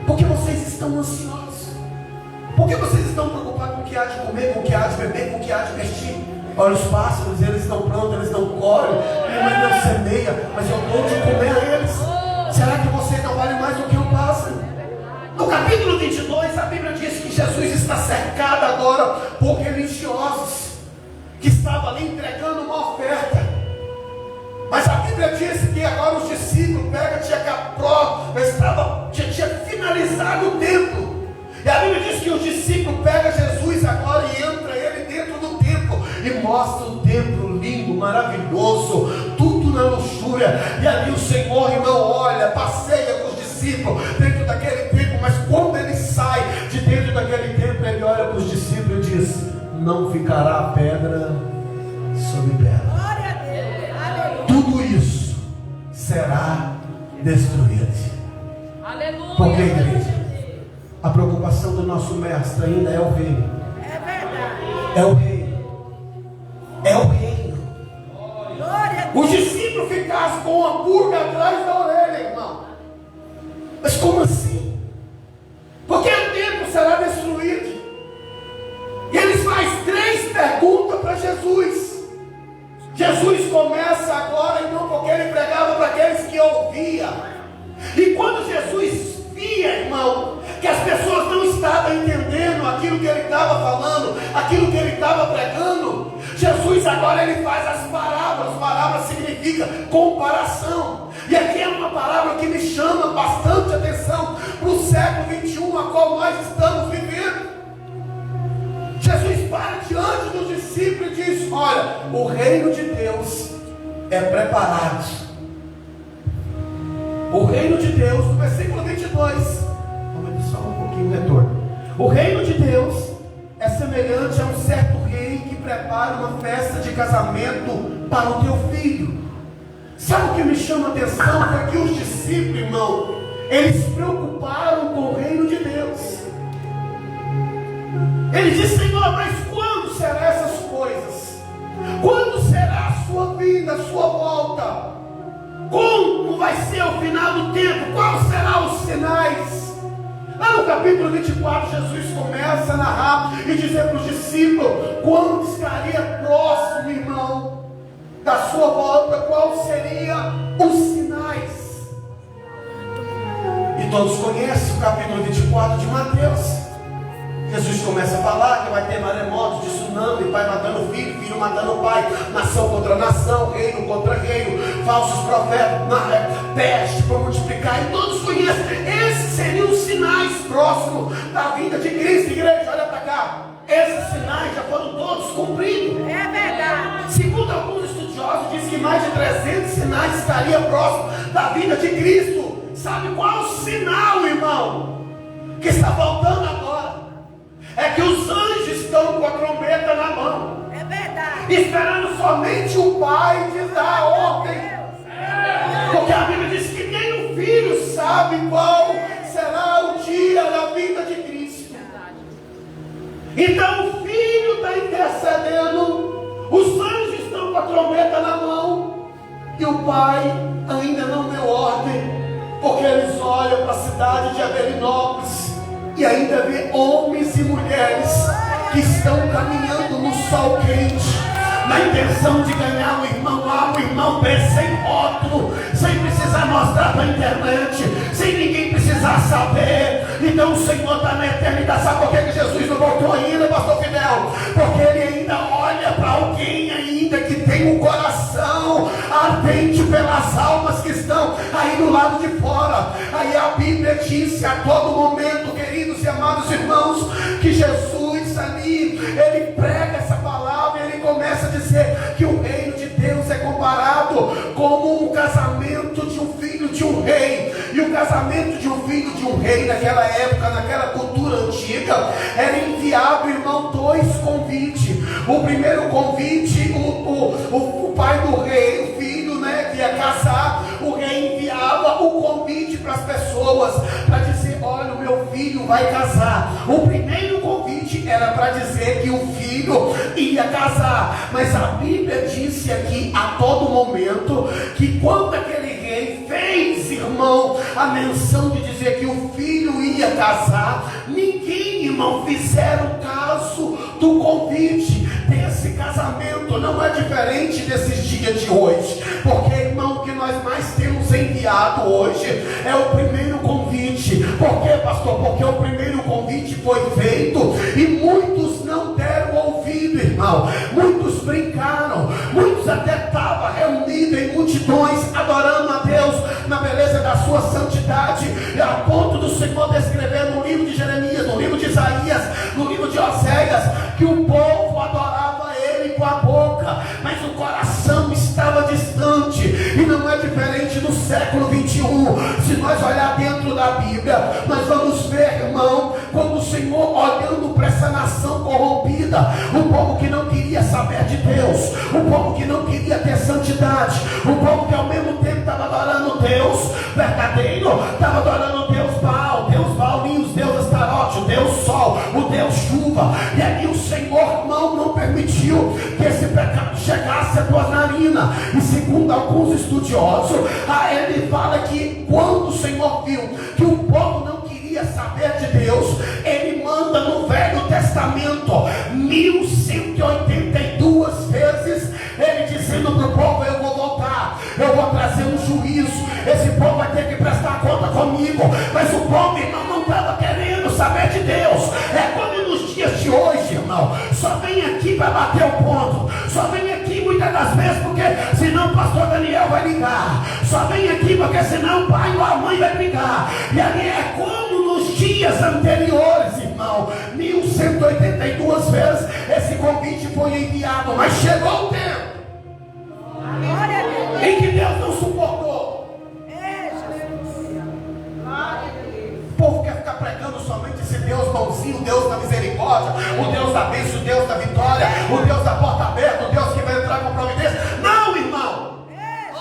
Por que vocês estão ansiosos? Por que vocês estão preocupados com o que há de comer, com o que há de beber, com o que há de vestir? Olha os pássaros, eles estão prontos, eles não colhem, mas não semeia, mas eu dou de comer a eles. Será que você você não vale mais do que um pássaro. No capítulo 22, a Bíblia diz que Jesus está cercado agora por religiosos que estavam ali entregando uma oferta. Mas a Bíblia diz que agora os discípulos tinha finalizado o templo. E a Bíblia diz que os discípulos pegam Jesus agora e entra ele dentro do templo e mostra um templo lindo, maravilhoso, tudo na luxúria. E ali o Senhor, irmão, olha, passeia com os discípulos dentro daquele templo. Mas quando ele sai de dentro daquele templo, ele olha para os discípulos e diz: não ficará pedra sobre pedra. Glória a Deus. Aleluia. Tudo isso será destruído. Aleluia. Porque, igreja, a preocupação do nosso mestre ainda é o reino. É verdade. É o reino. É o reino. Glória a Deus. Os discípulos ficassem com uma pulga atrás da orelha, irmão. Mas como assim? Porque o templo será destruído. E eles fazem 3 perguntas para Jesus. Jesus começa agora, então, porque ele pregava para aqueles que ouviam. E quando Jesus via, irmão, que as pessoas não estavam entendendo aquilo que ele estava falando, aquilo que ele estava pregando, Jesus agora ele faz as parábolas. Parábola significa comparação. E aqui é uma parábola que me chama bastante atenção para o século 21, a qual nós estamos vivendo. Jesus para diante dos discípulos e diz: olha, o reino de Deus é preparado. O reino de Deus, no versículo 22, vamos só um pouquinho o retorno. O reino de Deus é semelhante a um certo rei que prepara uma festa de casamento para o teu filho. Sabe o que me chama a atenção? Foi que os discípulos, irmão, eles se preocuparam com o reino de Deus. Ele disse: Senhor, mas quando serão essas coisas? Quando será a sua vinda, a sua volta? Como vai ser o final do tempo? Quais serão os sinais? Lá no capítulo 24, Jesus começa a narrar e dizer para os discípulos quando estaria próximo, irmão, da sua volta, qual seria os sinais. E todos conhecem o capítulo 24 de Mateus. Jesus começa a falar que vai ter maremoto, tsunami, pai matando filho, filho matando pai, nação contra nação, reino contra reino, falsos profetas, peste para multiplicar, e todos conhecem. Esses seriam os sinais próximos da vinda de Cristo. Igreja, olha para cá, esses sinais já foram todos cumpridos. É verdade. Segundo alguns estudiosos, diz que mais de 300 sinais estariam próximos da vinda de Cristo. Sabe qual o sinal, irmão, que está faltando agora? É que os anjos estão com a trombeta na mão, É verdade. esperando somente o Pai de dar a ordem. Porque a Bíblia diz que nem o Filho sabe qual será o dia da vinda de Cristo. Então o Filho está intercedendo, os anjos estão com a trombeta na mão, e o Pai ainda não deu ordem, porque eles olham para a cidade de Avelinópolis e ainda vê homens e mulheres que estão caminhando no sol quente, na intenção de ganhar o irmão A, o irmão B, sem rótulo, sem precisar mostrar para a internet, sem ninguém precisar saber. Então o Senhor está na eternidade. Sabe por que Jesus não voltou ainda, pastor Fidel? Porque Ele ainda olha para alguém ainda que tem um coração ardente pelas almas que estão aí do lado de fora. Aí a Bíblia disse a todo momento, queridos e amados irmãos, que Jesus ali, Ele prega essa palavra e Ele começa a dizer que o reino de Deus é comparado como um casamento de um filho de um rei. E o casamento de um filho de um rei naquela época, naquela cultura antiga, era enviado, irmão, 2 convites. O primeiro convite, o pai do rei, o filho, né, que ia casar, o rei enviava o convite para as pessoas, para dizer: olha, o meu filho vai casar. O primeiro convite era para dizer que o filho ia casar. Mas a Bíblia disse aqui a todo momento que quando aquele rei fez, irmão, a menção de dizer que o filho ia casar, ninguém, irmão, fizeram caso do convite desse casamento. não é diferente desses dias de hoje, porque, irmão, o que nós mais temos enviado hoje é o primeiro convite. Por quê, pastor? Porque o primeiro convite foi feito e muitos não deram ouvido, irmão. Muitos brincaram, muitos até estavam reunidos em multidões, adorando a Deus na beleza da sua santidade, e a ponto do Senhor descrever no livro de Jeremias, no livro de Isaías, no livro de Oséias, que o povo adorava Ele com a boca, mas o coração estava distante. E não é diferente no século 21. Se nós olhar dentro da Bíblia, nós vamos ver, irmão, como o Senhor olhando para essa nação corrompida, o povo que não queria saber de Deus, o povo que não queria ter santidade, o povo que ao mesmo tempo estava adorando Deus verdadeiro, estava adorando Deus Baalim, os deuses Astarote, o Deus Sol, o Deus Chuva. E aí o Senhor não permitiu que esse pecado chegasse à tua narina. E segundo alguns estudiosos, ele fala que quando o Senhor viu que o povo não queria saber de Deus, ele manda no Velho Testamento 1182 vezes, ele dizendo para o povo: eu vou voltar, eu vou trazer um juízo, esse povo vai ter que prestar conta comigo. Mas o povo, irmão, não estava querendo saber de Deus. É como nos dias de hoje, irmão, só vem aqui para bater o ponto, só vem aqui muitas das vezes porque senão o pastor Daniel vai ligar, só vem aqui porque senão o pai ou a mãe vai brigar. E ali é como nos dias anteriores, irmão, 1182 vezes esse convite foi enviado, mas chegou o tempo em que Deus não suportou. O povo quer ficar pregando somente esse Deus bonzinho, o Deus da misericórdia, o Deus da bênção, o Deus da vitória, o Deus da porta aberta, o Deus que vai entrar com providência. Não, irmão,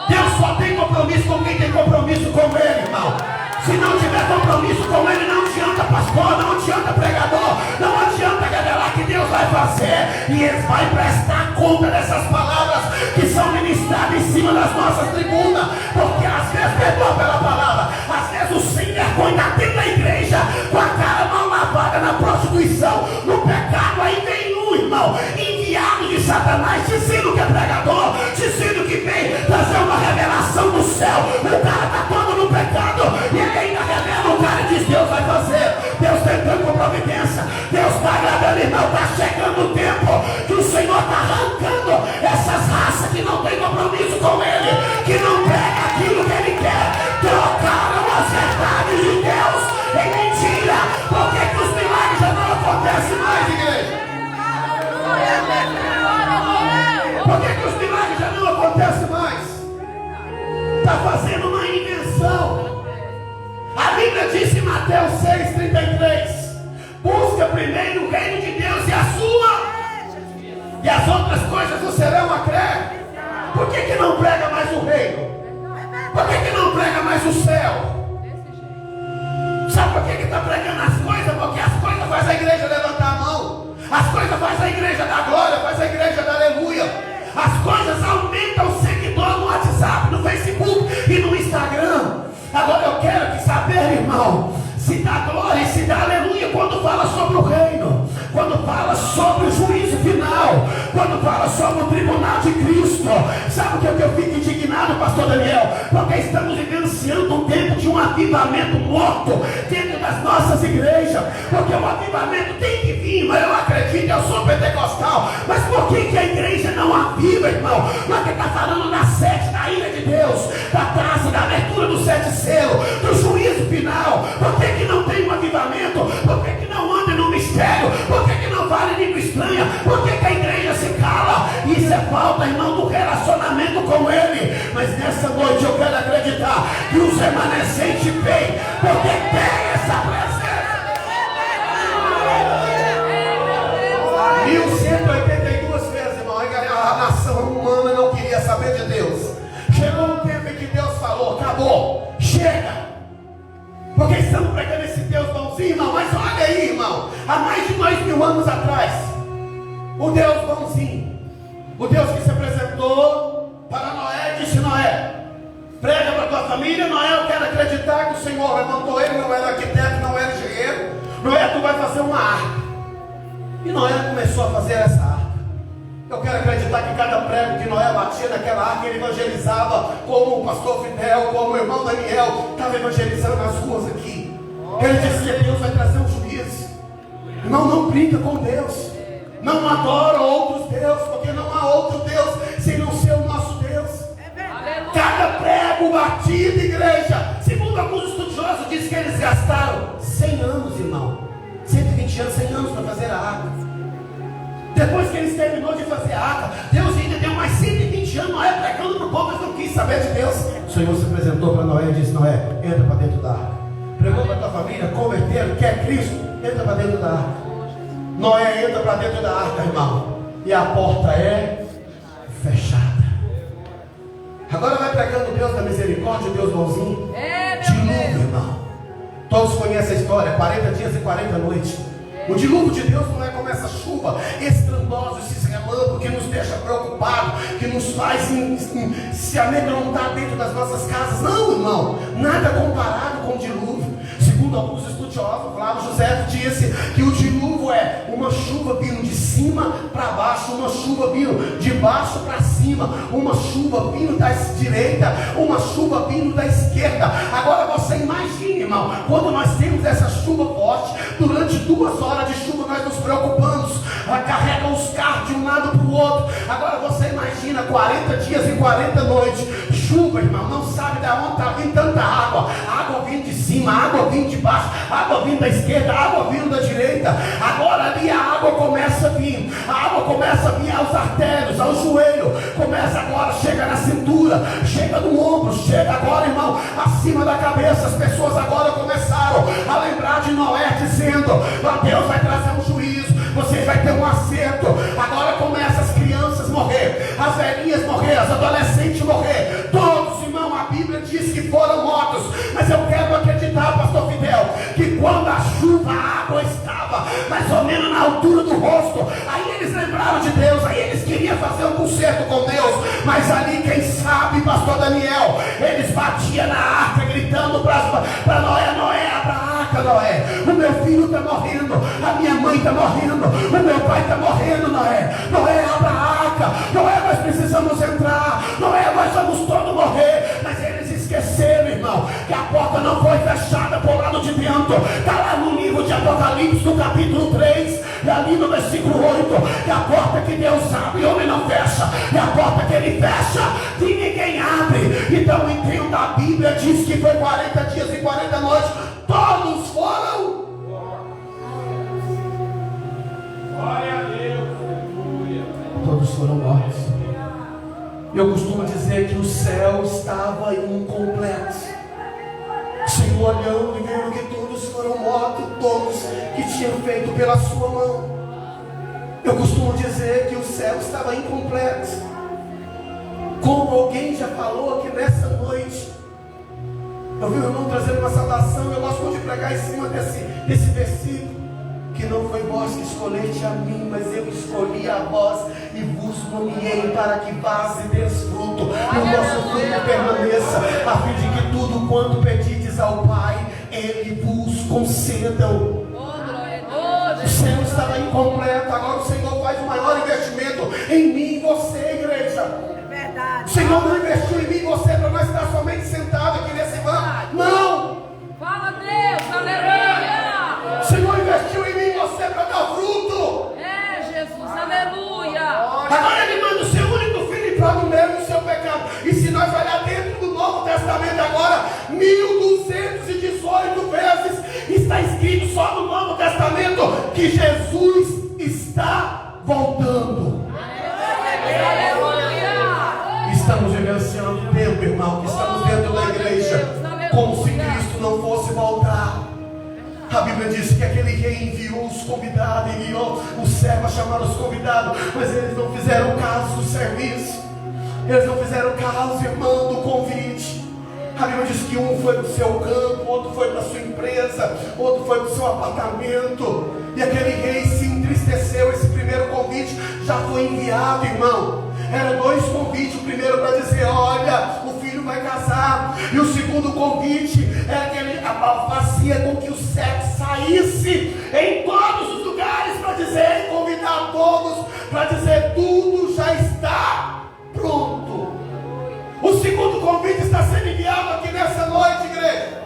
Deus só tem compromisso com quem tem compromisso com Ele, irmão. Se não tiver compromisso com Ele, não adianta pastor, não adianta pregador, não adianta revelar que Deus vai fazer. E Ele vai prestar conta dessas palavras que são ministradas em cima das nossas tribunas. Porque às vezes, perdoa pela palavra, às vezes o sem vergonha está dentro da igreja, com a cara mal lavada na prostituição, no pecado. Aí vem um, irmão, enviado de Satanás, dizendo que é pregador, dizendo que vem trazer uma revelação do céu. O cara está todo no pecado e ele ainda revela o cara e diz: Deus vai fazer, Deus está entrando com providência, Deus está agradando, irmão. Está chegando o tempo que o Senhor está arrancando essas raças que não têm compromisso com Ele, que não pega aquilo que Ele quer, trocaram as verdades de Deus em mentira. Por que os milagres já não acontecem mais, igreja? Por que os milagres já não acontecem mais? Está fazendo uma invenção. A Bíblia diz em Mateus 6,33: busca primeiro o reino de Deus e a sua, e as outras coisas não serão acréscimas. Por que não prega mais o reino? Por que não prega mais o céu? Sabe por que está pregando as coisas? Porque as coisas faz a igreja levantar a mão, as coisas faz a igreja dar glória, faz a igreja dar aleluia, as coisas aumentam o seguidor no WhatsApp, no Facebook e no Instagram. Agora eu quero que saber, irmão, se dá glória e se dá aleluia quando fala sobre o reino, quando fala sobre o juízo final, quando fala sobre o tribunal de Cristo. Sabe o que eu fico indignado, pastor Daniel? Porque estamos vivenciando um tempo de um avivamento morto dentro das nossas igrejas. Porque o avivamento tem que vir, mas eu acredito, eu sou pentecostal. Mas por que a igreja não aviva, irmão? Porque está falando da sede, da ira de Deus, da taça, da abertura do 7 selo, do juízo final. Por que não tem um avivamento? Por que não anda no mistério? Por que não fala em língua estranha? Por que a igreja se cala? Isso é falta, irmão, do relacionamento com Ele. Mas nessa noite eu quero acreditar que os remanescentes vêm, porque tem essa presença. 1182 vezes, irmão, a nação humana não queria saber de Deus. Chegou um tempo em que Deus falou: acabou, chega. Porque estamos pregando esse Deus bonzinho, irmão. Mas olha aí, irmão, há mais de 2000 anos atrás, o Deus bonzinho, o Deus que se apresentou para Noé, disse: Noé, prega para a tua família. Noé, eu quero acreditar que o Senhor levantou ele, não era arquiteto, não era engenheiro. Noé, tu vai fazer uma arca. E Noé começou a fazer essa arca. Eu quero acreditar que cada prego que Noé batia naquela arca, ele evangelizava, como o pastor Fidel, como o irmão Daniel, estava evangelizando nas ruas aqui. Ele dizia: Deus vai trazer um juízo. Irmão, não brinca com Deus. Não adora outros deuses, porque não há outro Deus sem não ser o nosso Deus. Cada prego batido, igreja, segundo alguns estudiosos, diz que eles gastaram 100 anos, irmão. 120 anos, 100 anos para fazer a arca. Depois que eles terminou de fazer a arca, Deus ainda deu mais 120 anos, Noé pregando para o povo, mas não quis saber de Deus. O Senhor se apresentou para Noé e disse: Noé, entra para dentro da arca. Pregou para a tua família, converteram, quer Cristo, entra para dentro da arca. Noé entra para dentro da arca, irmão, e a porta é fechada. Agora vai pregando Deus da misericórdia, Deus bonzinho. Dilúvio, irmão. Todos conhecem a história, 40 dias e 40 noites. O dilúvio de Deus não é como essa chuva estrondosa, esses relâmpagos que nos deixa preocupados, que nos faz se amedrontar dentro das nossas casas. Não, irmão, nada comparado com o dilúvio. Segundo alguns estudiosos, Flávio José disse que o dilúvio é uma chuva vindo de cima para baixo, uma chuva vindo de baixo para cima, uma chuva vindo da direita, uma chuva vindo da esquerda. Agora você imagine, irmão, quando nós temos essa chuva forte, durante 2 horas de chuva nós nos preocupamos, carrega os carros de um lado para o outro. Agora você imagina 40 dias e 40 noites, chuva, irmão, não sabe de onde está vindo tanta água. Água vindo de cima, água vindo de baixo, água vindo da esquerda, água vindo da direita. Agora ali a água começa a vir, a água começa a vir aos artérios, ao joelho, começa agora, chega na cintura, chega no ombro, chega agora, irmão, acima da cabeça. As pessoas agora começaram a lembrar de Noé, dizendo: Deus vai trazer um juízo, vocês vai ter um acerto. Agora começa as crianças morrer, as velhinhas morrer, as adolescentes morrer, todos, irmão, a Bíblia diz que foram mortos. Mas eu quero acreditar, pastor Fidel, que quando a chuva, a água estava mais ou menos na altura do rosto, aí eles lembraram de Deus, aí eles queriam fazer um concerto com Deus. Mas ali, quem sabe, pastor Daniel, eles batiam na arca gritando para Noé: Noé, abra a arca, Noé, o meu filho está morrendo, a minha mãe está morrendo, o meu pai está morrendo, Noé. Noé, abra a arca, Noé, nós precisamos entrar, Noé, nós vamos todos morrer. Mas eles esqueceram, irmão, que a porta não foi fechada por lado de dentro. Está lá no livro de Apocalipse, no capítulo 3, e ali no versículo 8, que a porta que Deus abre, o homem não fecha, e a porta que ele fecha, que ninguém abre. Então entenda, a Bíblia diz que foi 40 dias e 40 noites, todos foram. Glória a Deus, aleluia. Todos foram mortos. Eu costumo dizer que o céu estava incompleto. O Senhor olhando e vendo que todos foram mortos, todos que tinham feito pela sua mão. Eu costumo dizer que o céu estava incompleto. Como alguém já falou aqui nessa noite, eu vi o irmão trazendo uma saudação. Eu gosto muito de pregar em cima desse versículo. Que não foi vós que escolheste a mim, mas eu escolhi a vós e vos nomeei para que vás e des fruto, e o nosso fruto permaneça, a fim de que tudo quanto pedides ao Pai, Ele vos concedam. O céu estava incompleto, agora o Senhor faz o maior investimento em mim e você, igreja. É verdade. O Senhor não investiu em mim e você para nós estar somente sentado aqui nesse banco. Não! Fala, Deus, aleluia. O Senhor investiu em mim e você para dar fruto. É, Jesus, aleluia. Agora Ele manda o seu único filho para o mesmo o seu pecado. E se nós olhar dentro do Novo Testamento agora, 1218 vezes está escrito só no Novo Testamento que Jesus está voltando. Aleluia. Estamos vivenciando um tempo, irmão, que estamos dentro da igreja como se Cristo não fosse voltar. A Bíblia diz que aquele rei enviou os convidados, enviou o servo a chamar os convidados, mas eles não fizeram caso do serviço, eles não fizeram caso, irmão, do convite. A Bíblia diz que um foi para o seu campo, outro foi para a sua empresa, outro foi para o seu apartamento, e aquele rei se entristeceu. Esse primeiro convite já foi enviado, irmão. Eram 2 convites, o primeiro para dizer: olha, o filho vai casar, e o segundo convite é que ele fazia com que o sexo saísse em todos os lugares para dizer, convidar todos, para dizer: tudo enviado aqui nessa noite, igreja.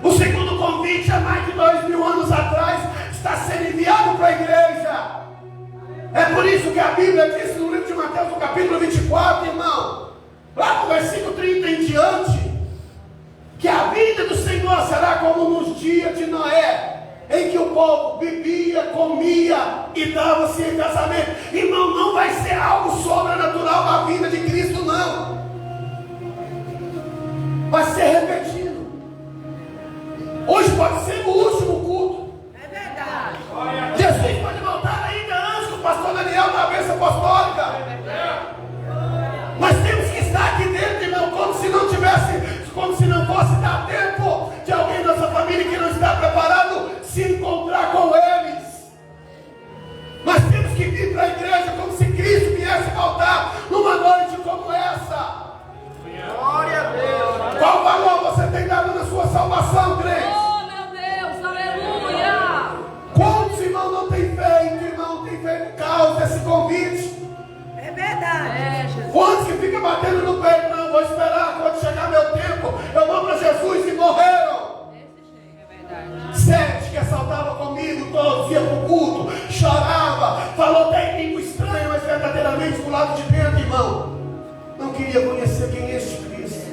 O segundo convite, há mais de 2000 anos atrás, está sendo enviado para a igreja. É por isso que a Bíblia diz no livro de Mateus, no capítulo 24, irmão, lá no versículo 30 em diante, que a vida do Senhor será como nos dias de Noé, em que o povo bebia, comia e dava-se em casamento. Irmão, não vai ser algo sobrenatural na vida de Cristo, não. Vai ser repetido. Hoje pode ser o último culto. É verdade. Jesus pode voltar ainda antes do pastor Daniel da bênção apostólica. Nós temos que estar aqui dentro, irmão, como se não fosse dar tempo de alguém da nossa família que não está preparado se encontrar com eles. Nós temos que vir para a igreja como se Cristo viesse voltar numa noite como essa. Glória a Deus. Qual valor você tem dado na sua salvação, crente? Oh, meu Deus, aleluia. Quantos irmãos não têm feito, irmão, tem feito causa desse convite? É verdade. É, Jesus. Quantos que ficam batendo no peito, não, vou esperar, quando chegar meu tempo, eu vou para Jesus, e morreram? Desse jeito, é verdade. 7 que assaltava comigo, todos iam para o culto, chorava, falou até em língua estranha, mas verdadeiramente do lado de dentro, irmão, não queria conhecer quem é este Cristo,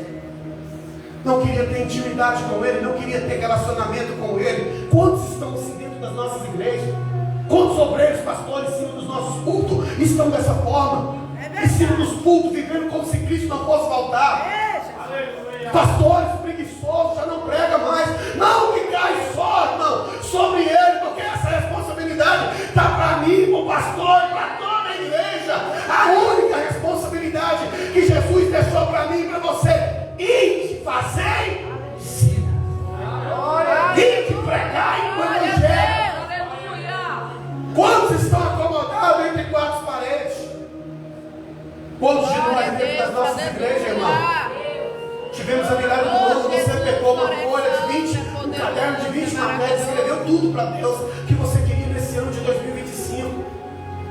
não queria ter intimidade com Ele, não queria ter relacionamento com Ele. Quantos estão assim dentro das nossas igrejas? Quantos obreiros, pastores, em cima dos nossos cultos, estão dessa forma? Em cima dos cultos, vivendo como se Cristo não fosse voltar. É, Jesus. Pastores preguiçosos, já não prega mais. Não me cai só, irmão, sobre ele, porque essa responsabilidade está para mim, para o pastor e para toda a igreja. A única responsabilidade que Jesus deixou para mim e para você: ide, fazei, ensina. Ide, pregai o Glória a evangelho. Deus, aleluia. Quantos estão acomodados entre quatro paredes? Quantos de nós dentro das nossas igrejas, irmão? Tivemos a virada do ano, você pegou uma folha de 20, um caderno de 20 matérias, escreveu tudo para Deus que você queria nesse ano de 2025.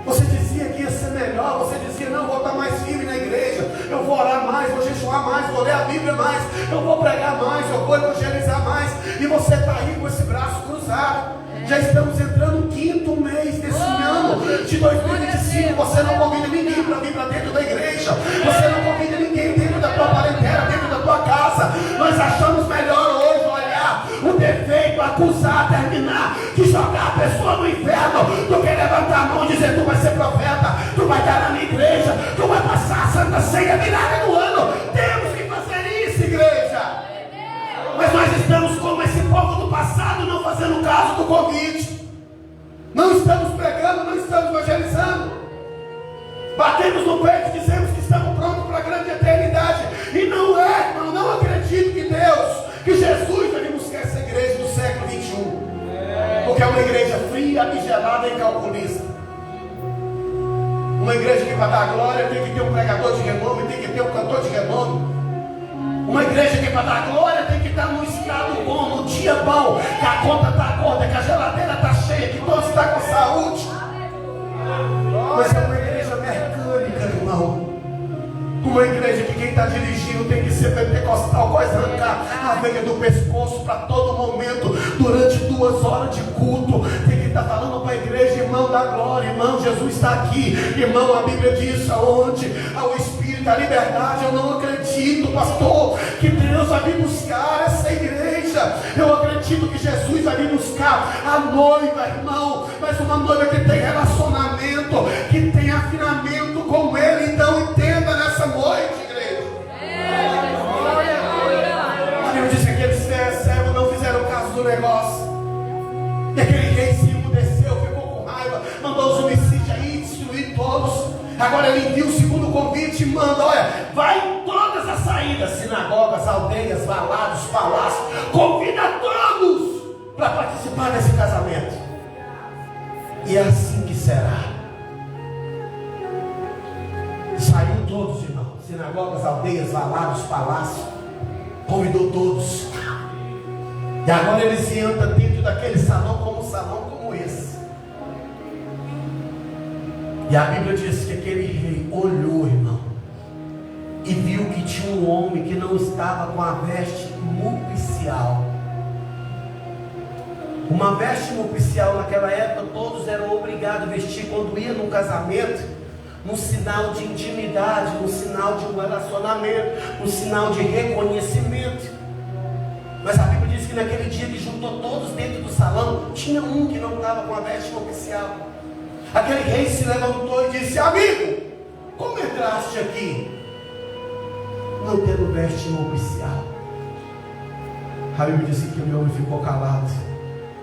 Você dizia que ia ser melhor, você dizia: não, vou estar mais firme na igreja, eu vou orar mais, vou jejuar mais, vou ler a Bíblia mais, eu vou pregar mais, eu vou evangelizar mais. E você está aí com esse braço cruzado. Já estamos entrando no 5º mês desse ano de 2025. Você não convida ninguém para vir para dentro da igreja. Você não convida ninguém dentro da tua parentela, dentro da tua casa. Nós achamos melhor hoje olhar o defeito, acusar, terminar, que jogar a pessoa no inferno, do que levantar a mão e dizer: tu vai ser profeta, tu vai estar na minha igreja, tu vai passar a Santa Ceia virada no ano. Temos que fazer isso, igreja. Mas nós estamos como esse povo do passado, não fazendo caso do convite. Não estamos pregando, não estamos evangelizando. Batemos no peito e dizemos que estamos prontos para a grande eternidade. E não é, irmão, não acredito que Deus, que Jesus vai vir buscar essa igreja do século 21. Porque é uma igreja fria e gelada e calculista. Uma igreja que para dar glória tem que ter um pregador de renome, tem que ter um cantor de renome. Uma igreja que para dar glória tem que estar num estado bom, num dia bom, que a conta está gorda, que a geladeira está cheia, que todos estão com saúde. Mas é uma igreja mecânica, irmão. Uma igreja que quem está dirigindo tem que ser pentecostal, quase arrancar a veia do pescoço para todo momento, durante 2 horas de culto. Tem que estar falando para a igreja: irmão da glória, irmão, Jesus está aqui. Irmão, a Bíblia diz: aonde há o Espírito, a liberdade. Eu não acredito, pastor, que Deus vai vir buscar essa igreja. Eu acredito que Jesus vai vir buscar a noiva, irmão, mas uma noiva que tem relacionamento, que tem afinamento com Ele. Então entenda nessa noite, igreja. A Bíblia diz que aqueles servos não fizeram caso do negócio. E aquele rei Ciro desceu, ficou com raiva, mandou os homicídios aí destruir todos. Agora ele envia o segundo convite e manda: olha, vai em todas as saídas, sinagogas, aldeias, valados, palácios, convida todos para participar desse casamento. E é assim que será. Saiu todos, irmão, sinagogas, aldeias, valados, palácios, convidou todos. E agora eles entram dentro daquele salão como um salão como esse. E a Bíblia diz que aquele rei olhou, irmão, e viu que tinha tinha um homem que não estava com a veste nupcial. Uma veste nupcial naquela época todos eram obrigados a vestir quando ia num casamento, num sinal de intimidade, num sinal de um relacionamento, num sinal de reconhecimento. Mas a Bíblia diz que naquele dia que juntou todos dentro do salão, tinha um que não estava com a veste nupcial. Aquele rei se levantou e disse: amigo, como entraste aqui não tendo veste nupcial? A Bíblia diz que o homem ficou calado.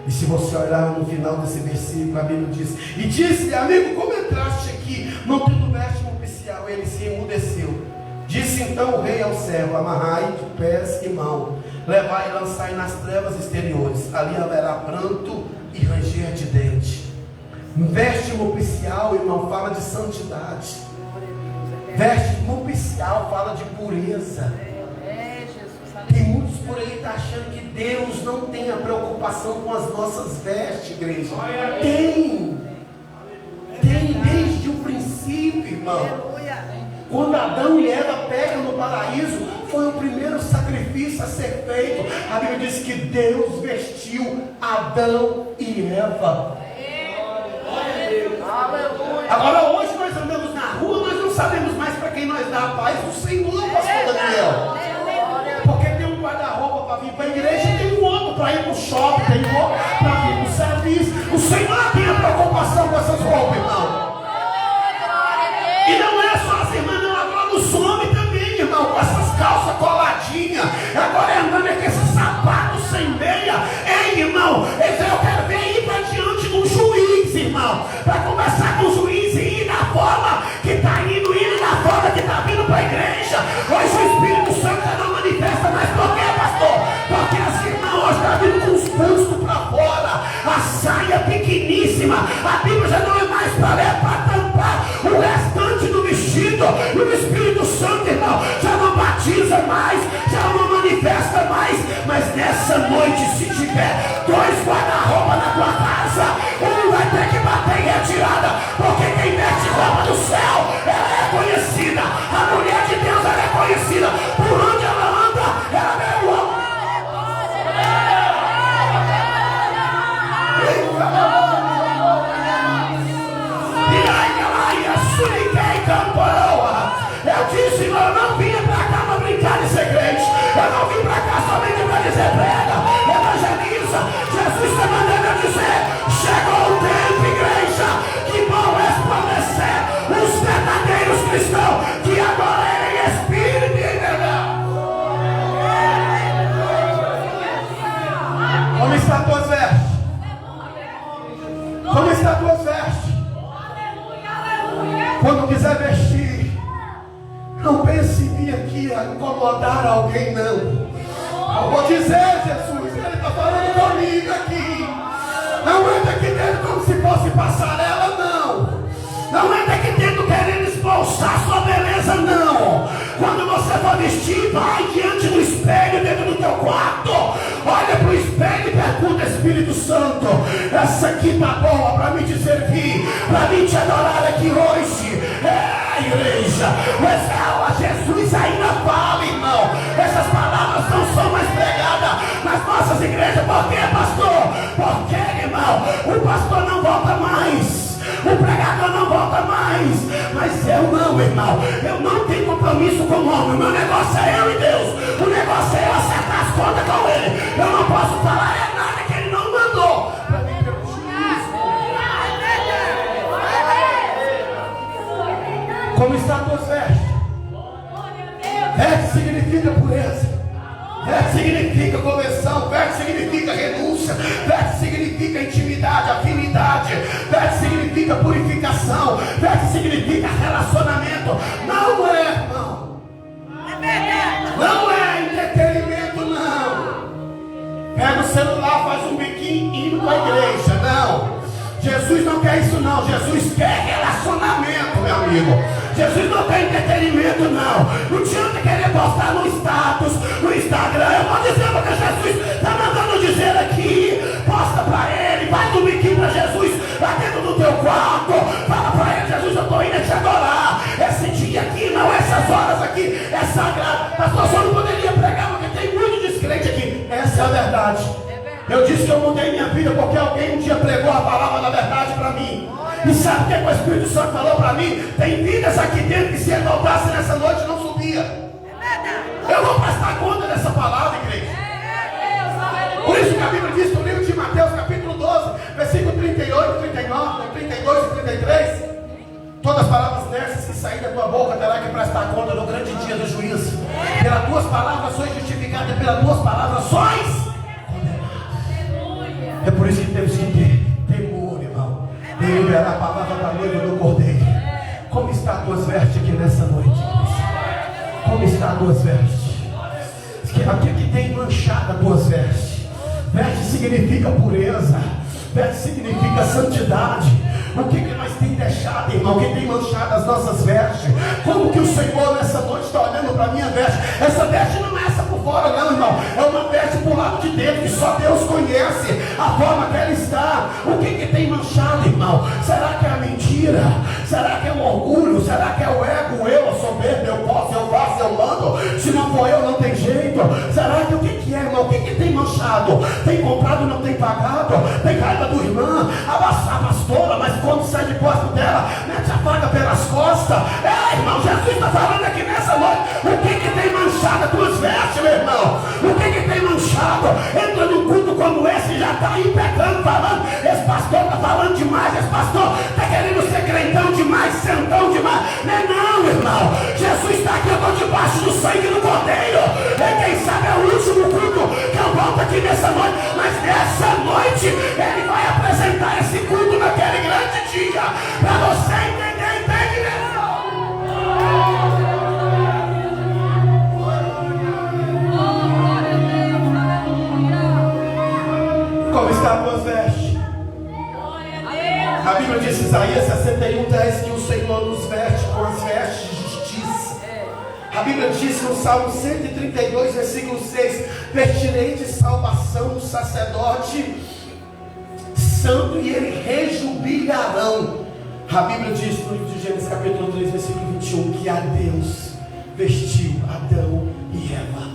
E se você olhar no final desse versículo, a Bíblia diz: e disse-lhe, amigo, como entraste aqui não tendo veste nupcial? Ele se emudeceu. Disse então o rei ao servo: amarrai de pés e mãos, levai e lançai nas trevas exteriores, ali haverá pranto e ranger de dente. Veste nupcial, irmão, fala de santidade. Veste nupcial fala de pureza. Tem muitos por aí que estão achando que Deus não tem a preocupação com as nossas vestes, igreja. Tem desde o princípio, irmão. Quando Adão e Eva pegam no paraíso, foi o primeiro sacrifício a ser feito. A Bíblia diz que Deus vestiu Adão e Eva. Agora hoje nós andamos na rua, nós não sabemos mais para quem nós dá a paz do Senhor, pastor Daniel. Porque tem um guarda-roupa para vir para a igreja e tem um outro para ir para o shopping, tem um outro para vir para o serviço. O Senhor tem a preocupação com essas roupas, irmão. E não é só as irmãs, não, agora os homens também, irmão, com essas calças coladinhas. Agora é andando com esses sapatos sem meia. Ei, irmão, eu quero ver ir para diante do juiz, irmão, para conversar com o juiz e ir na forma que está indo e na forma que está vindo para a igreja. Hoje o Espírito Santo já não manifesta mais. Por quê, pastor? Porque as irmãs hoje estão vindo com os bustos para fora, a saia pequeníssima. A Bíblia já não é mais para tampar o restante do vestido. E o Espírito Santo, irmão, já não batiza mais, já não manifesta mais. Mas nessa noite, se tiver dois guarda-roupa na tua casa, um vai ter que bater em retirada, porque quem veste roupa do céu, ela é conhecida. A mulher de Deus, ela é conhecida. Por onde ela anda, ela é o homem. Eu disse, eu não vim pra cá para brincar de ser crente. Eu não vim pra cá somente para dizer prega, evangeliza. Jesus está mandando eu dizer: chegou o tempo, igreja, que vão resplandecer os verdadeiros cristãos, que agora é em espírito e em verdade. Como está a tua veste? Como está a tua veste? Quando quiser vestir, não pense em vir aqui a incomodar alguém, não. Eu vou dizer, Jesus, Ele está falando comigo aqui. Não entra aqui dentro como se fosse passarela, não. Não entra aqui dentro querendo expulsar sua beleza, não. Quando você for vestir, vai diante do espelho dentro do teu quarto. Olha para o espelho e pergunta: Espírito Santo, essa aqui tá boa para me te servir, para me te adorar aqui hoje. É, igreja, mas Jesus ainda fala, irmão. Essas palavras não são mais pregadas nas nossas igrejas. Por quê, pastor? Porque, irmão, o pastor não volta mais, o pregador não volta mais. Mas eu não, irmão, eu não tenho compromisso com o homem. O meu negócio é eu e Deus. O negócio é eu acertar as contas com Ele. Eu não posso falar nada que Ele não mandou. Como está a tua veste? Veste significa pureza. Veste significa conversão. Veste significa renúncia. Veste significa intimidade, afinidade. Veste significa purificação. Veste significa relacionamento. Não é, irmão. Não é entretenimento, não. Pega o celular, faz um biquinho e indo para a igreja. Não. Jesus não quer isso, não. Jesus quer relacionamento, meu amigo. Jesus não quer entretenimento, não. Não adianta querer postar no status, no Instagram. Eu vou dizer porque Jesus está mandando dizer aqui. Posta para Ele, vai do biquinho para Jesus lá dentro do teu quarto. Fala para Ele: Jesus, eu estou indo te adorar. Esse dia aqui, não, essas horas aqui é sagrado. Essa é a verdade. Eu disse que eu mudei minha vida porque alguém um dia pregou a palavra da verdade para mim. E sabe o que o Espírito Santo falou para mim? Tem vidas aqui dentro que se ele voltasse nessa noite não subia. Eu vou prestar conta dessa palavra, igreja. Por isso que a Bíblia diz no livro de Mateus, capítulo 12, versículo 38, 39, 32 e 33. Todas as palavras nessas que saírem da tua boca terá que prestar conta no grande dia do juízo. Pelas tuas palavras sois justificadas, e pelas tuas palavras sois condenados. É por isso que temos que ter temor, irmão, e liberar a palavra da noiva do Cordeiro. Como está as tuas vestes aqui nessa noite, igreja? Como está as tuas vestes? Aqui que tem manchada as tuas vestes. Veste significa pureza. Veste significa santidade. O que nós tem deixado, irmão? O que tem manchado as nossas vestes? Como que o Senhor nessa noite está olhando para a minha veste? Essa veste não é essa por fora não, irmão. É uma veste por lado de dentro que só Deus conhece a forma que ela está. O que tem manchado, irmão? Será que é a mentira? Será que é o orgulho? Será que é o ego? Eu, a soberba, eu posso, eu faço, eu mando. Se não for eu, não tem jeito. Será que o que é, irmão? O que tem manchado? Tem comprado, não tem pagado? Tem raiva do irmão? A pastora, mas quando sai de perto dela, mete a faca pelas costas. Irmão, Jesus está falando aqui nessa noite. O que tem manchado as tuas vestes, meu irmão? O que tem manchado? Entra num culto como esse e já está aí pecando, falando. Esse pastor está falando demais. Esse pastor está querendo ser crentão demais, santão demais. Não, irmão. Jesus está aqui, eu estou debaixo do sangue do Cordeiro. E quem sabe é o último culto que eu volto aqui nessa noite. Mas nessa noite ele vai apresentar esse culto naquele grande dia. Para você entender, entende, né? Como está a tua veste? A Bíblia diz em Isaías 61:10 que o Senhor nos veste com as vestes de justiça. A Bíblia diz no Salmo 132, versículo 6: vestirei de salvação o sacerdote santo e ele rejubilarão. A Bíblia diz no livro de Gênesis capítulo 3, versículo 21, que a Deus vestiu Adão e Eva.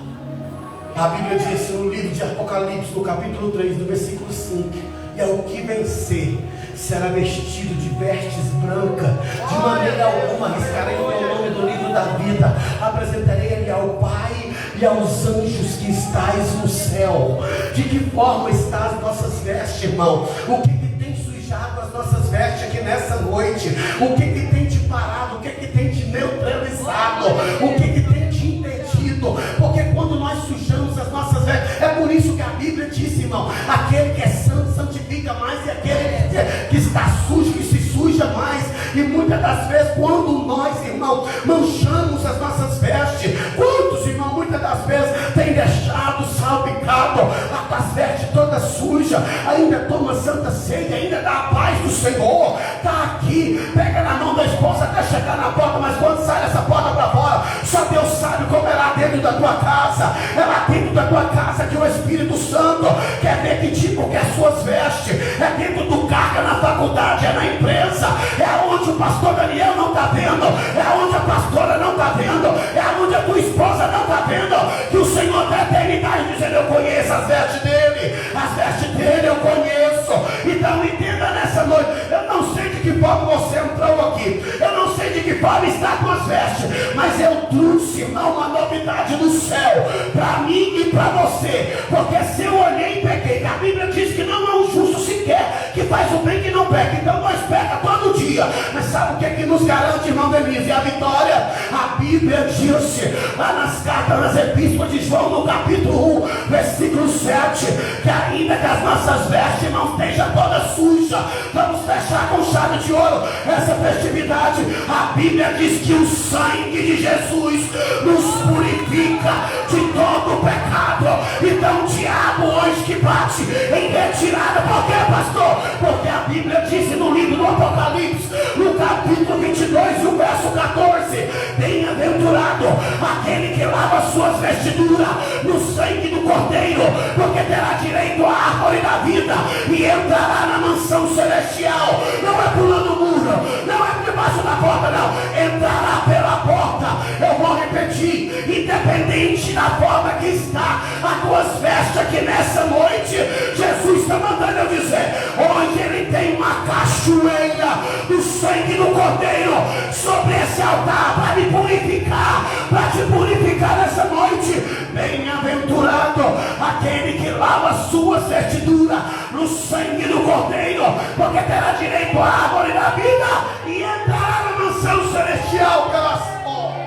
A Bíblia diz no livro de Apocalipse, no capítulo 3, do versículo 5, e ao que vencer será vestido de vestes brancas, de maneira alguma arriscarei o teu nome do livro da vida, apresentarei ele ao Pai e aos anjos que estais no céu. De que forma estão as nossas vestes, irmão? O que tem sujado as nossas vestes aqui nessa noite? O que tem te parado? O que tem te neutralizado? O que tem te impedido? Porque quando nós sujamos as nossas vestes, é por isso que a Bíblia diz, irmão, aquele que é santo santifica mais, e aquele que está sujo, que se suja mais. E muitas das vezes, quando nós, irmão, manchamos as nossas vestes, quantos, irmão, muitas das vezes tem deixado salpicado as tuas vestes toda suja, ainda toma santa ceia, ainda dá a paz do Senhor, está aqui, pega na mão da esposa até chegar na porta, mas quando sai dessa porta para fora, só Deus sabe como é lá dentro da tua casa. É lá dentro da tua casa que o Espírito Santo quer ver que tipo que as suas vestes. É dentro do cargo, é na faculdade, é na empresa, é onde o pastor Daniel não está vendo, é onde a pastora não está vendo, é onde a tua esposa não está vendo, que o Senhor da eternidade dizendo: eu conheço as vestes dele, as vestes dele eu conheço. Então entenda nessa noite, eu não sei de que forma você entrou aqui, eu não sei de que forma está com as vestes, mas eu trouxe, irmão, uma novidade do céu para mim e para você. Porque se eu olhei e peguei, a Bíblia diz que não há um justo sequer que faz o bem que não peca. Então nós peca todo dia, mas sabe o que é que nos garante, irmão Denise, a vitória? A Bíblia disse lá nas cartas, nas epístolas de João, no capítulo 1, versículo 7, que ainda que as nossas vestes, irmão, estejam todas sujas, vamos fechar com chave de ouro essa festividade. A Bíblia diz que o sangue de Jesus nos purifica de todo o pecado. Então o diabo hoje que bate em retirada, por quê, pastor? Porque a Bíblia diz no livro do Apocalipse, no capítulo 22 e o verso 14: bem-aventurado aquele que lava suas vestiduras no sangue do Cordeiro, porque terá direito à árvore da vida e entrará na mansão celestial. Não é pulando o muro, não é debaixo da porta, não, entrará pela porta. Eu vou repetir: independente da forma que está as tuas vestes aqui que nessa noite Jesus está mandando eu dizer, onde Ele tem uma cachoeira do sangue do Cordeiro sobre esse altar para me purificar, para te purificar nessa noite. Bem-aventurado aquele que lava suas vestiduras no sangue do Cordeiro, porque terá direito à árvore da vida e entrará na mansão celestial pelas portas.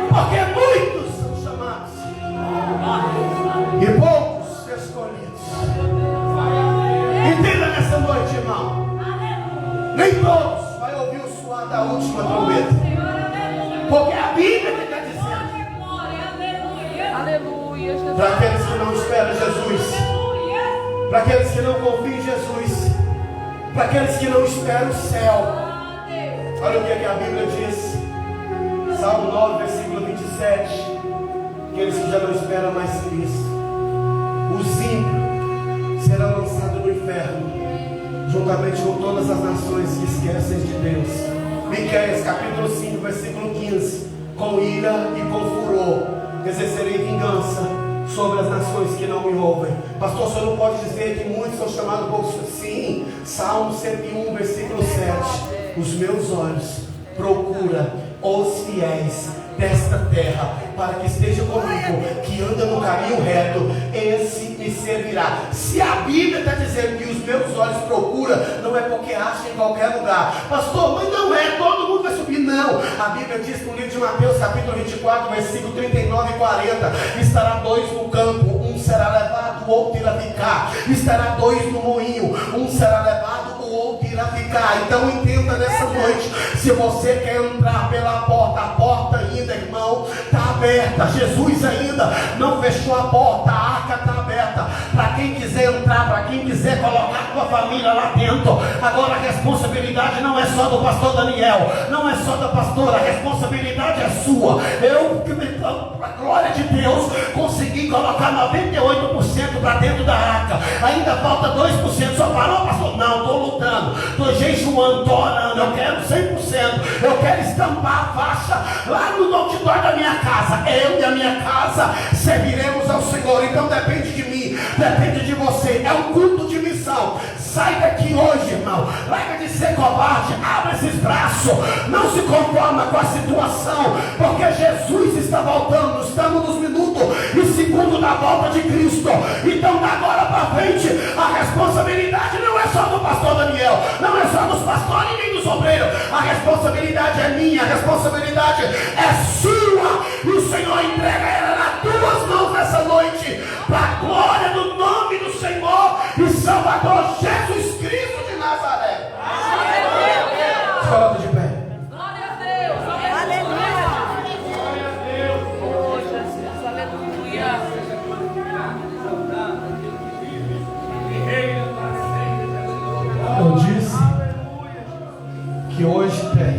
Porque muitos são chamados e poucos escolhidos. Entenda nessa noite, irmão, nem todos vai ouvir o suar da última trombeta, porque a Bíblia que está dizendo, Aleluia, Jesus. para aqueles que não esperam Jesus, para aqueles que não confiam em Jesus, para aqueles que não esperam o céu. Olha o que a Bíblia diz, Salmo 9, versículo 27, aqueles que já não esperam mais Cristo. Os ímpios serão lançados no inferno, juntamente com todas as nações que esquecem de Deus. Miqueias capítulo 5, versículo 15, com ira e com furor exercerei vingança sobre as nações que não me ouvem. Pastor, o senhor não pode dizer que muitos são chamados por... Sim, Salmo 101, versículo 7, os meus olhos procuram os fiéis desta terra, para que esteja comigo, que anda no caminho reto, esse me servirá. Se a Bíblia está dizendo que os meus olhos procuram, não é porque acha em qualquer lugar. Pastor, mas não é, todo mundo vai subir. Não, a Bíblia diz no livro de Mateus capítulo 24, versículo 39 e 40, estará dois no campo, um será levado, o outro irá ficar. Estará dois no moinho, um será levado, o outro irá ficar. Então entenda nessa noite, se você quer entrar pela porta, a porta ainda, irmão, está aberta. Jesus ainda não fechou a porta, a arca está aberta para quem quiser entrar, para quem quiser colocar a tua família lá dentro. Agora a responsabilidade não é só do pastor Daniel, não é só da pastora, a responsabilidade é sua. Eu, para a glória de Deus, consegui colocar 98% para dentro da arca, ainda falta 2%. Só parou, pastor? Não, estou lutando, estou jejuando, estou orando, eu quero 100%, eu quero estampar a faixa lá no outdoor da minha casa. Eu e a minha casa serviremos ao Senhor. Então depende de mim, depende de você. É um culto de missão. Sai daqui hoje, irmão, larga de ser covarde, abre esses braços, não se conforma com a situação, porque Jesus está voltando. Estamos nos minutos e segundos da volta de Cristo. Então da agora para frente, a responsabilidade não é só do pastor Daniel, não é só dos pastores nem dos obreiros. A responsabilidade é minha, a responsabilidade é sua, e o Senhor entrega ela nas tuas mãos nessa noite, para a glória do nome do Senhor e Salvador Jesus Cristo de Nazaré. Se coloca de pé. Glória a Deus. Aleluia. Glória a Deus. Oh, Jesus. Aleluia. Eu disse que hoje tem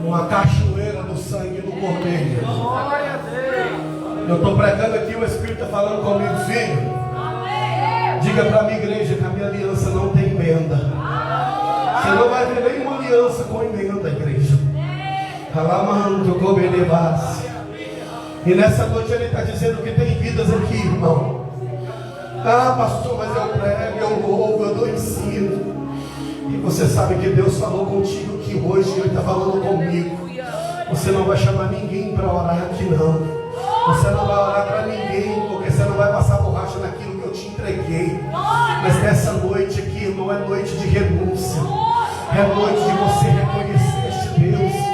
uma cachoeira do sangue do Cordeiro. Glória a Deus. Eu estou pregando aqui, o Espírito está falando comigo, filho. Diga para a minha igreja que a minha aliança não tem emenda. Você não vai ver nenhuma aliança com emenda, igreja. E nessa noite ele está dizendo que tem vidas aqui, irmão. Ah, pastor, mas eu prego, eu louvo, eu dou ensino. E você sabe que Deus falou contigo que hoje Ele está falando comigo. Você não vai chamar ninguém para orar aqui, não. Você não vai orar para ninguém, porque você não vai passar borracha naquilo que eu te entreguei. Mas nessa noite aqui, irmão, é noite de renúncia. É noite de você reconhecer este Deus.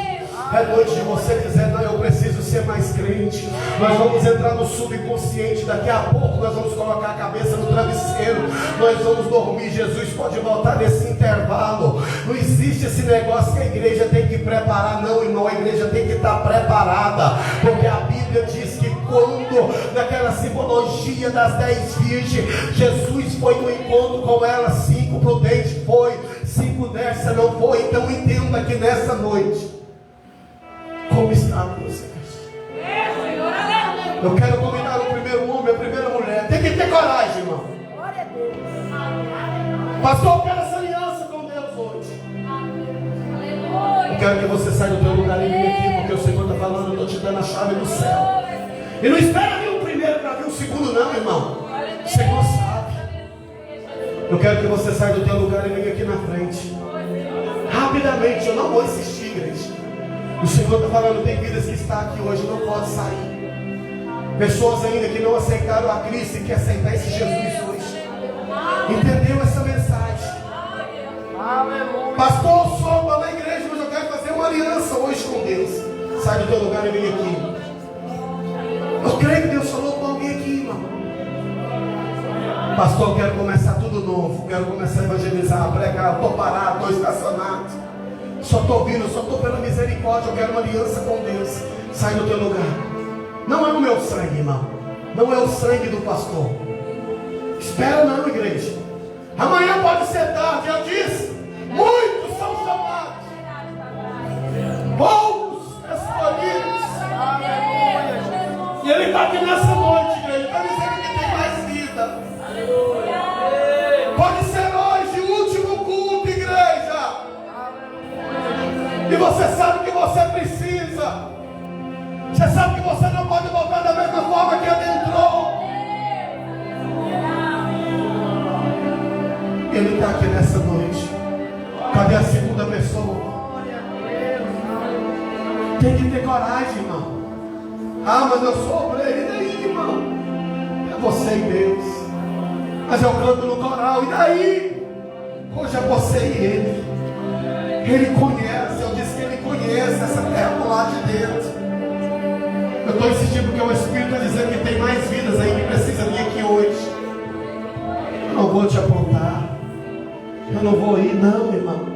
É noite de você dizer, não, eu preciso ser mais crente. Nós vamos entrar no subconsciente. Daqui a pouco nós vamos colocar a cabeça no travesseiro. Nós vamos dormir. Jesus pode voltar nesse intervalo. Não existe esse negócio que a igreja tem que preparar. Não, irmão, a igreja tem que estar preparada. Porque a Bíblia diz que quando, naquela simbologia das 10 virgens, Jesus foi no encontro com elas, 5 prudentes foi, 5 dessa não foi. Então entenda que nessa noite, como está você? Eu quero convidar o primeiro homem, a primeira mulher. Tem que ter coragem, irmão. Pastor, eu quero essa aliança com Deus hoje. Eu quero que você saia do teu lugar e venha aqui, porque o Senhor está falando, eu estou te dando a chave do céu. E não espera vir um tudo não, irmão. O Senhor sabe. Eu quero que você saia do teu lugar e venha aqui na frente. Rapidamente, eu não vou insistir, igreja. O Senhor está falando, tem vidas que está aqui hoje, não pode sair. Pessoas ainda que não aceitaram a Cristo e que aceitar esse Jesus hoje. Entendeu essa mensagem? Aleluia. Pastor, eu sou lá na igreja, mas eu quero fazer uma aliança hoje com Deus. Sai do teu lugar e vem aqui. Eu creio que Deus falou com alguém aqui, irmão. Pastor, eu quero começar tudo novo. Quero começar a evangelizar, a pregar. Estou parado, estou estacionado. Só estou vindo, só estou pela misericórdia. Eu quero uma aliança com Deus. Sai do teu lugar. Não é o meu sangue, irmão. Não é o sangue do pastor. Espera não, igreja. Amanhã pode ser tarde, eu disse. Muitos são chamados. Poucos escolhidos. E ele está aqui nessa noite, igreja. Para dizer que tem mais vida. Pode ser hoje o último culto, igreja. E você sabe que você precisa. Você sabe que você não pode voltar da mesma forma que adentrou. Ele está aqui nessa noite. Cadê a segunda pessoa? Tem que ter coragem, irmão. Ah, mas eu sou obreiro. E daí, irmão? É você e Deus. Mas eu canto no coral. E daí? Hoje é você e Ele. Ele conhece. Eu disse que Ele conhece essa terra do lado de dentro. Eu estou insistindo porque o Espírito está dizendo que tem mais vidas aí que precisa vir aqui hoje. Eu não vou te apontar. Eu não vou ir, não, irmão.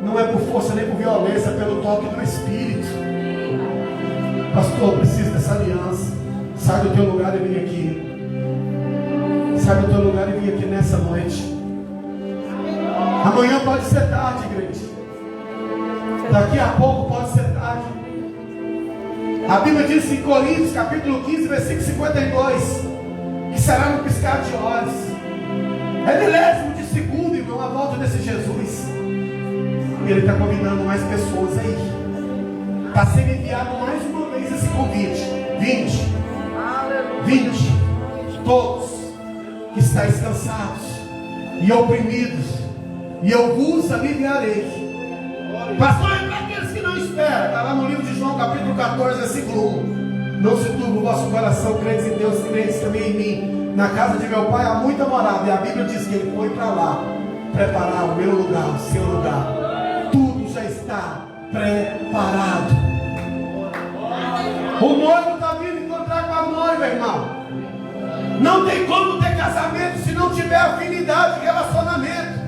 Não é por força nem por violência, é pelo toque do Espírito. Pastor, eu preciso dessa aliança. Sai do teu lugar e vem aqui. Sai do teu lugar e vem aqui nessa noite. Amanhã pode ser tarde, igreja. Daqui a pouco pode ser tarde. A Bíblia diz em Coríntios, capítulo 15, versículo 52, que será no piscar de olhos. É milésimo de segundo, irmão, a volta desse Jesus. E Ele está convidando mais pessoas aí. Está sendo enviado mais uma vez esse convite. 20. Todos que estáis cansados e oprimidos, e eu vos aliviarei. Pastor, é para aqueles que não esperam. Está lá no livro de João, capítulo 14, versículo 1. Não se turbe o vosso coração, crentes em Deus, crentes também em mim. Na casa de meu pai há muita morada. E a Bíblia diz que Ele foi para lá preparar o meu lugar, o seu lugar. Tudo já está preparado. O noivo está vindo encontrar com a noiva, irmão. Não tem como ter casamento se não tiver afinidade, relacionamento.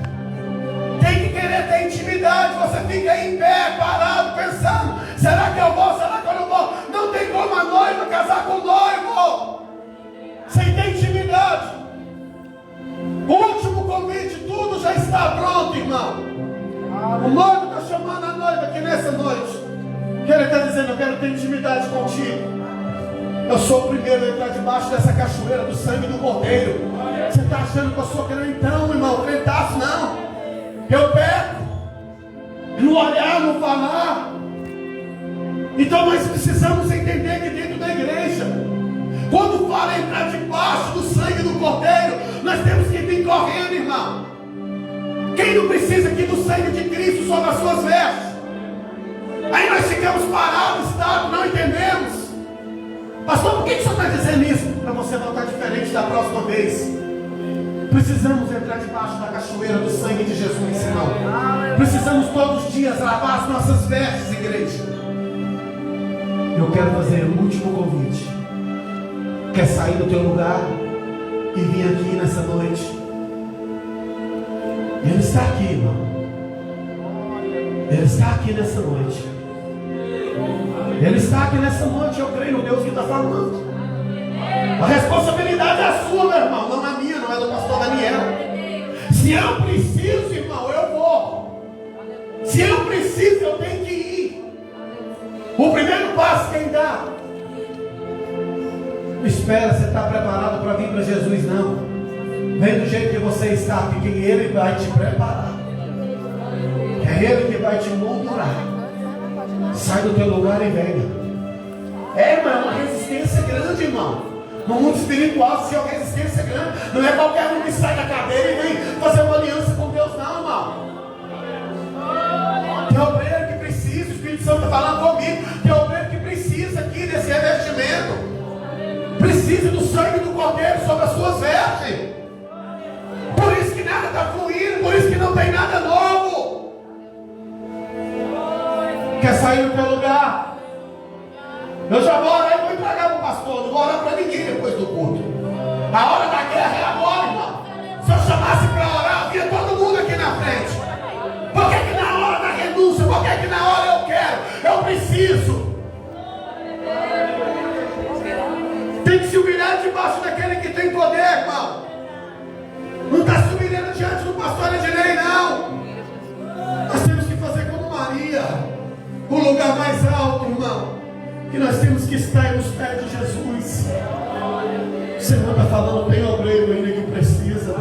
Tem que querer ter intimidade. Você fica aí em pé, parado, pensando: será que eu vou? Será que eu não vou? Não tem como a noiva casar com o noivo sem ter intimidade. O último convite, tudo já está pronto, irmão. O noivo está chamando a noiva aqui nessa noite. Que ele está dizendo: eu quero ter intimidade contigo. Eu sou o primeiro a entrar debaixo dessa cachoeira do sangue do Cordeiro. Você está achando que eu sou crentão, irmão? Crentaço não. Eu peco. No olhar, no falar. Então nós precisamos entender que dentro da igreja, quando fala entrar debaixo do sangue do Cordeiro, nós temos que vir correndo, irmão. Quem não precisa aqui do sangue de Cristo sobre as suas vestes? Aí nós ficamos parados, estados, não entendemos. Pastor, por que o senhor está dizendo isso? Para você voltar diferente da próxima vez. Precisamos entrar debaixo da cachoeira do sangue de Jesus, irmão. Precisamos todos os dias lavar as nossas vestes, igreja. Eu quero fazer o último convite. Quer sair do teu lugar e vir aqui nessa noite? Ele está aqui, irmão. Ele está aqui nessa noite. Ele está aqui nessa noite. Eu creio no Deus que está falando. A responsabilidade é a sua, meu irmão, não a minha, não é do pastor Daniel. Se eu preciso, irmão, eu vou. Se eu preciso, eu tenho que ir. O primeiro passo quem dá? Espera, você está preparado para vir para Jesus? Não. Vem do jeito que você está, porque Ele vai te preparar. É Ele que vai te moldurar. Sai do teu lugar e venha. É, irmão, é uma resistência grande, irmão. No mundo espiritual, se alguém resistência grande, não é qualquer um que sai da cadeira e vem fazer uma aliança com Deus, não, irmão. Tem obreiro que precisa, o Espírito Santo está falando comigo, tem obreiro que precisa aqui desse revestimento, precisa do sangue do Cordeiro sobre as suas vestes. Por isso que nada está fluindo, por isso que não tem nada novo. Quer sair do teu lugar? Eu já vou orar e vou entregar para o pastor, não vou orar para ninguém depois do culto. A hora da guerra é agora, irmão. Se eu chamasse para orar, havia todo mundo aqui na frente. Por que na hora da renúncia, por que na hora eu quero, eu preciso? Tem que se humilhar debaixo daquele que tem poder, irmão. Não está se humilhando diante do pastor Ednei, não. Nós temos que fazer como Maria, o lugar mais alto, irmão. Que nós temos que estar nos pés de Jesus. O Senhor está falando, tem obreiro ainda que precisa.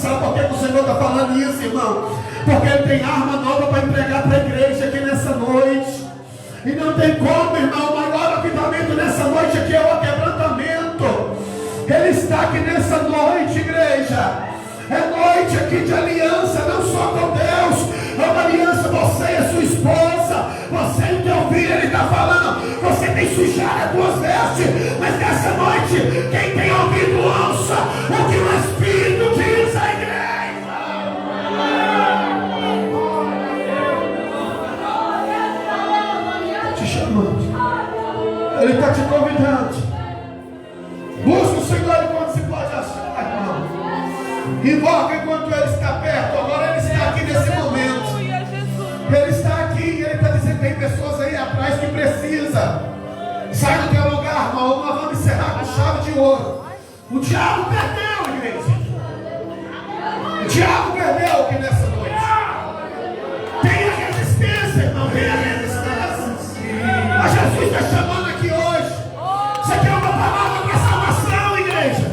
Sabe por que o Senhor está falando isso, irmão? Porque Ele tem arma nova para entregar para a igreja aqui nessa noite. E não tem como, irmão, o maior avivamento nessa noite aqui é o quebrantamento. Ele está aqui nessa noite, igreja. É noite aqui de aliança, não só com Deus. É uma aliança, você e a sua esposa, você e o teu filho. Ele está falando, você tem sujado as tuas vestes, mas nessa noite, quem tem ouvido, ouça o que o Espírito diz à igreja. Te chamando, Ele está te convidando. Busca o Senhor enquanto se pode achar, irmão. Invoca enquanto Ele está perto. Agora Ele está aqui nesse momento. Ele está aqui e Ele está dizendo que tem pessoas aí atrás que precisa. Sai do teu lugar, irmão. Nós vamos encerrar com chave de ouro. O diabo perdeu, igreja. O diabo perdeu aqui nessa noite. Tenha resistência, irmão. Tenha resistência. Mas Jesus está chamando aqui hoje. Isso aqui é uma palavra para salvação, igreja.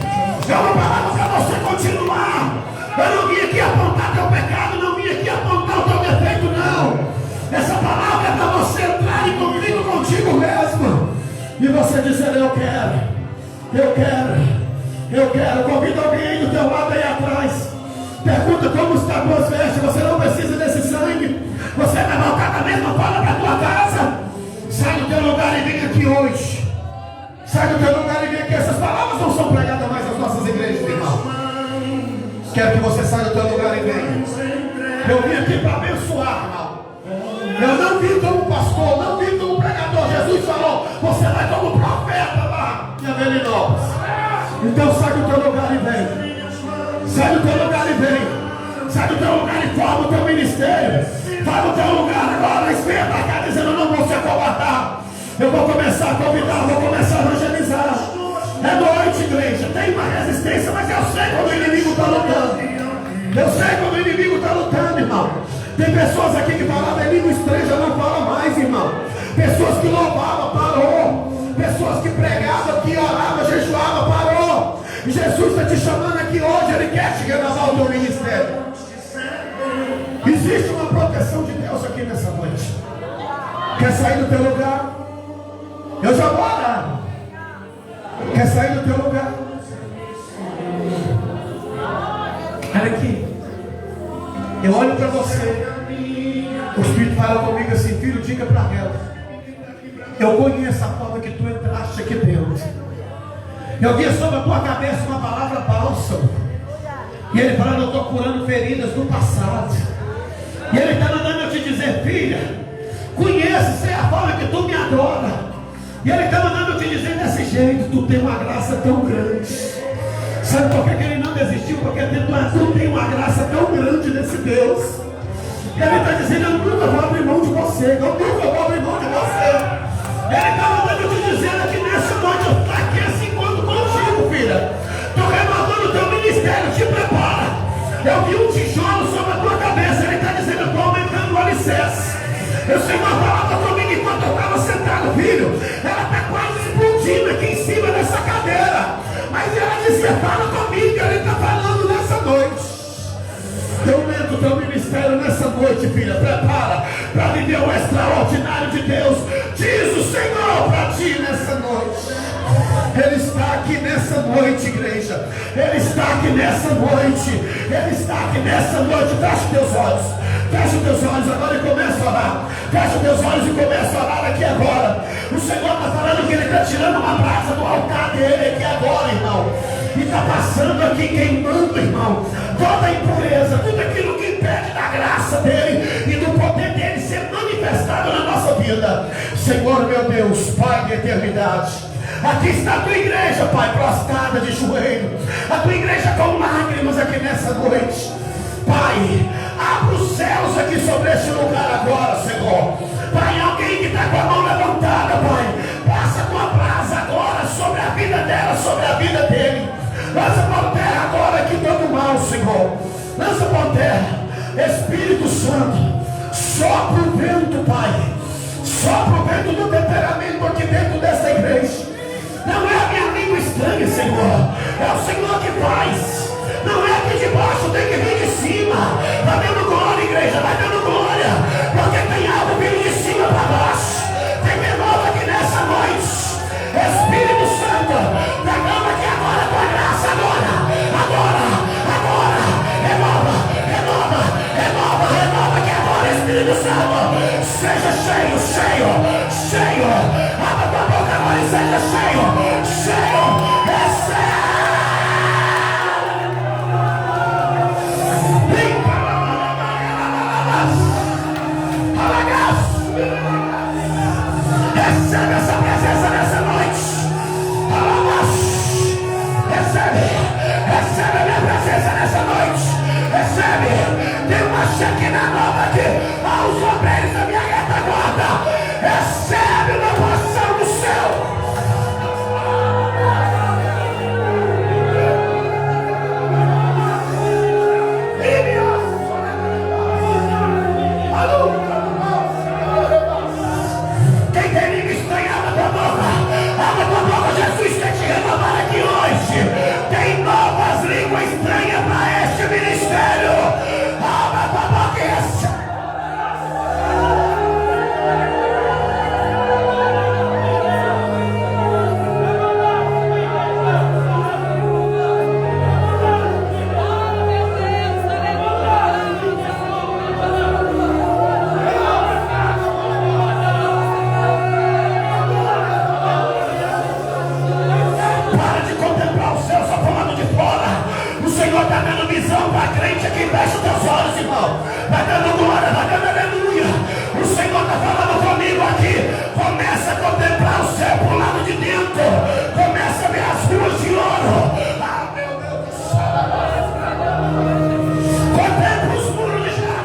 É uma palavra para você continuar. Eu não vim aqui apontar teu pecado, não vim aqui apontar o teu defeito, não. Essa palavra é para você entrar em conflito contigo mesmo. E você dizer, eu quero. Convida alguém do teu lado aí atrás. Pergunta como está as tuas vestes. Você não precisa desse sangue. Você vai voltar da mesma forma para a tua casa. Sai do teu lugar e vem aqui hoje. Sai do teu lugar e vem aqui. Essas palavras não são pregadas mais nas nossas igrejas, irmão. Quero que você saia do teu lugar e venha. Eu vim aqui para abençoar, irmão. Eu não vim como pastor, não vim como pregador. Jesus falou, você vai como profeta lá em Avelinópolis. Então sai do teu lugar e vem. Sai do teu lugar e vem. Sai do teu lugar e forma o teu ministério. Vai no teu lugar agora, espera para cá dizendo, eu não vou se acovardar. Eu vou começar a convidar, vou começar a evangelizar. É noite, igreja, tem uma resistência, mas eu sei quando o inimigo está lutando. Eu sei quando o inimigo está lutando, irmão. Tem pessoas aqui que falavam em língua estranha, já não fala mais, irmão. Pessoas que louvavam, parou. Pessoas que pregavam, que oravam, jejuavam, parou. E Jesus está te chamando aqui hoje, Ele quer te renovar o teu ministério. Existe uma proteção de Deus aqui nessa noite. Quer sair do teu lugar? Eu já vou orar. Quer sair do teu lugar? Olha aqui. Eu olho para você. O Espírito fala comigo assim, filho, diga para ela. Eu conheço a forma que tu entraste aqui dentro. Eu vi sobre a tua cabeça uma palavra bálsamo. E Ele falando, eu estou curando feridas do passado. E Ele está mandando eu te dizer, filha, conhece, sei a forma que tu me adora. E Ele está mandando eu te dizer desse jeito, tu tem uma graça tão grande. Sabe por que Ele não desistiu? Porque tu tem uma graça tão grande desse Deus. E Ele está dizendo, eu nunca vou abrir mão de você. Eu nunca vou abrir mão de você. Ele está mandando eu te dizer aqui nessa noite, eu estou aqui esse encontro contigo, filha. Estou renovando o teu ministério, te prepara. Eu vi um tijolo sobre a tua cabeça. Ele está dizendo, eu estou aumentando o alicerce. Eu sei uma palavra comigo enquanto eu estava sentado, filho. Ela está quase explodindo aqui em cima dessa cadeira. Mas ela disse, fala comigo, Ele está falando nessa noite. Eu aumento o teu ministério nessa noite, filha. Prepara. para viver o extraordinário de Deus. Diz o Senhor para ti nessa noite. Ele está aqui nessa noite, igreja. Ele está aqui nessa noite. Ele está aqui nessa noite. Fecha teus olhos. Fecha teus olhos agora e começa a orar. Fecha teus olhos e começa a orar aqui agora. O Senhor está falando que Ele está tirando uma brasa do altar dele aqui agora, irmão. E está passando aqui queimando, irmão, toda a impureza, tudo aquilo que impede da graça dele e do poder dele ser manifestado na nossa vida. Senhor meu Deus, Pai de eternidade, aqui está a tua igreja, Pai, prostrada de joelho, a tua igreja com lágrimas aqui nessa noite. Pai, abra os céus aqui sobre este lugar agora, Senhor. Pai, alguém que está com a mão levantada, Pai, passa a tua brasa agora sobre a vida dela, sobre a vida dele. Lança por terra agora aqui todo mal, Senhor. Lança por terra. Espírito Santo, sopra o vento, Pai. Sopra o vento do temperamento aqui dentro dessa igreja. Não é a minha língua estranha, Senhor. É o Senhor que faz. Não é aqui de baixo, tem que vir de cima. Vai dando glória, igreja, vai dando glória. Porque tem algo vindo de cima para baixo. Tem renovo aqui nessa noite. Espírito Santo, pegamos aqui agora a tua graça, agora, renova aqui agora, Espírito Santo, seja cheio, abra tua boca agora e seja cheio, recebe, recebe essa presença nessa noite. Recebe a minha presença nessa noite. Recebe. Tem uma Shekinah nova aqui aos obreiros da minha retaguarda. Recebe uma porção do céu. Quem tem língua estranha, abra tua boca, Jesus quer te renovar aqui hoje. Tem novas línguas estranhas para este ministério. Abra tua boca e recebe. Está dando visão para crente aqui, fecha os teus olhos, irmão. Vai dando glória, vai dando aleluia. O Senhor está falando comigo aqui. Começa a contemplar o céu por lado de dentro. Começa a ver as ruas de ouro. Ah, meu Deus do céu. Contempla os muros de Jafé.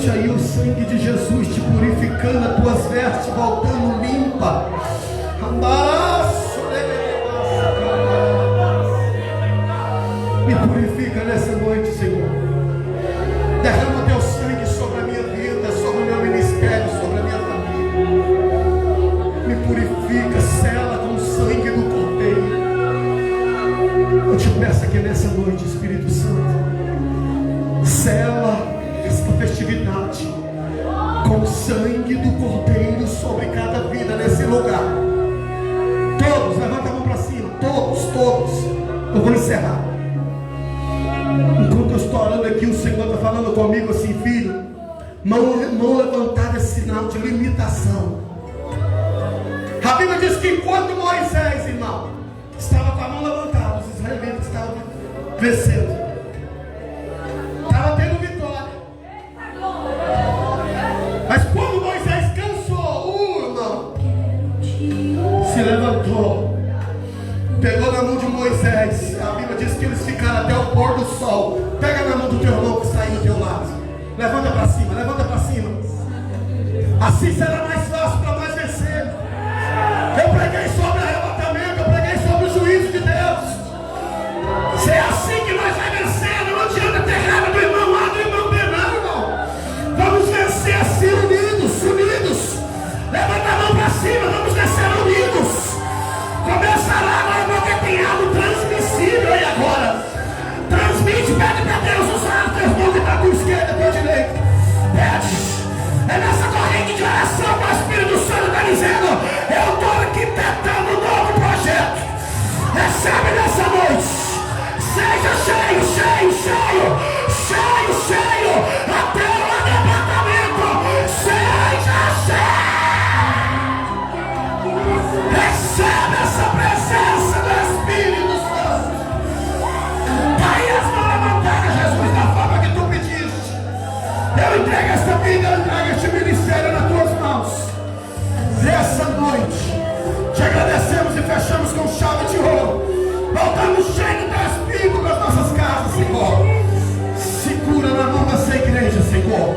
Sente aí o sangue de Jesus te purificando, as tuas vestes voltando limpa. Me purifica nessa noite, Senhor. Derrama teu sangue sobre a minha vida, sobre o meu ministério, sobre a minha família. Me purifica, sela com o sangue do Cordeiro. Eu te peço aqui nessa noite, Espírito Santo, sela esta festividade com o sangue do Cordeiro sobre cada vida nesse lugar. Todos, levanta a mão para cima, todos. Eu vou encerrar. Enquanto eu estou orando aqui, o Senhor está falando comigo assim: filho, mão levantada é sinal de limitação. A Bíblia diz que enquanto Moisés, irmão, estava com a mão levantada, os israelitas estavam vencendo, estava tendo vitória. Mas quando Moisés cansou, irmão, se levantou, pegou na mão de Moisés. A Bíblia diz que eles ficaram até o pôr do sol. Pega na mão do teu irmão que está aí do teu lado. Levanta para cima, levanta para cima. Assim será mais fácil para nós vencer. Eu preguei sobre arrebatamento, eu preguei sobre o juízo de Deus. Se é assim que nós vamos vencer, não adianta ter raiva do irmão A, do irmão B, não, irmão. Vamos vencer assim, unidos. Levanta a mão para cima, vamos vencer unidos. Começará agora porque tem algo transmissível aí agora. Transmite, pede para Deus usar o teu irmão que está com esquerda e para direita. Pede. É nessa corrente de oração que o Espírito Santo está dizendo: eu estou arquitetando um novo projeto. Recebe nessa noite. Seja cheio. Até o arrebatamento. Seja cheio. Recebe essa presença do Espírito Santo. Pai, as mãos levantadas, Jesus, da forma que tu pediste. Eu entrego esta vida, eu entrego este ministério nas tuas mãos. Nessa noite, te agradecemos e fechamos com chave de ouro. Voltamos cheios do Espírito das nossas casas, Senhor. Segura na mão dessa igreja, Senhor.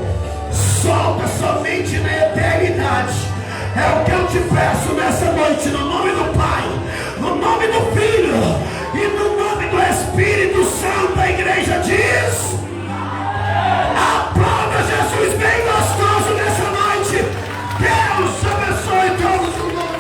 Solta somente na eternidade. É o que eu te peço nessa noite, no nome do Pai, no nome do Filho e no nome do Espírito Santo. A igreja diz: aplauda Jesus bem gostoso nessa noite. Deus abençoe todos os nomes.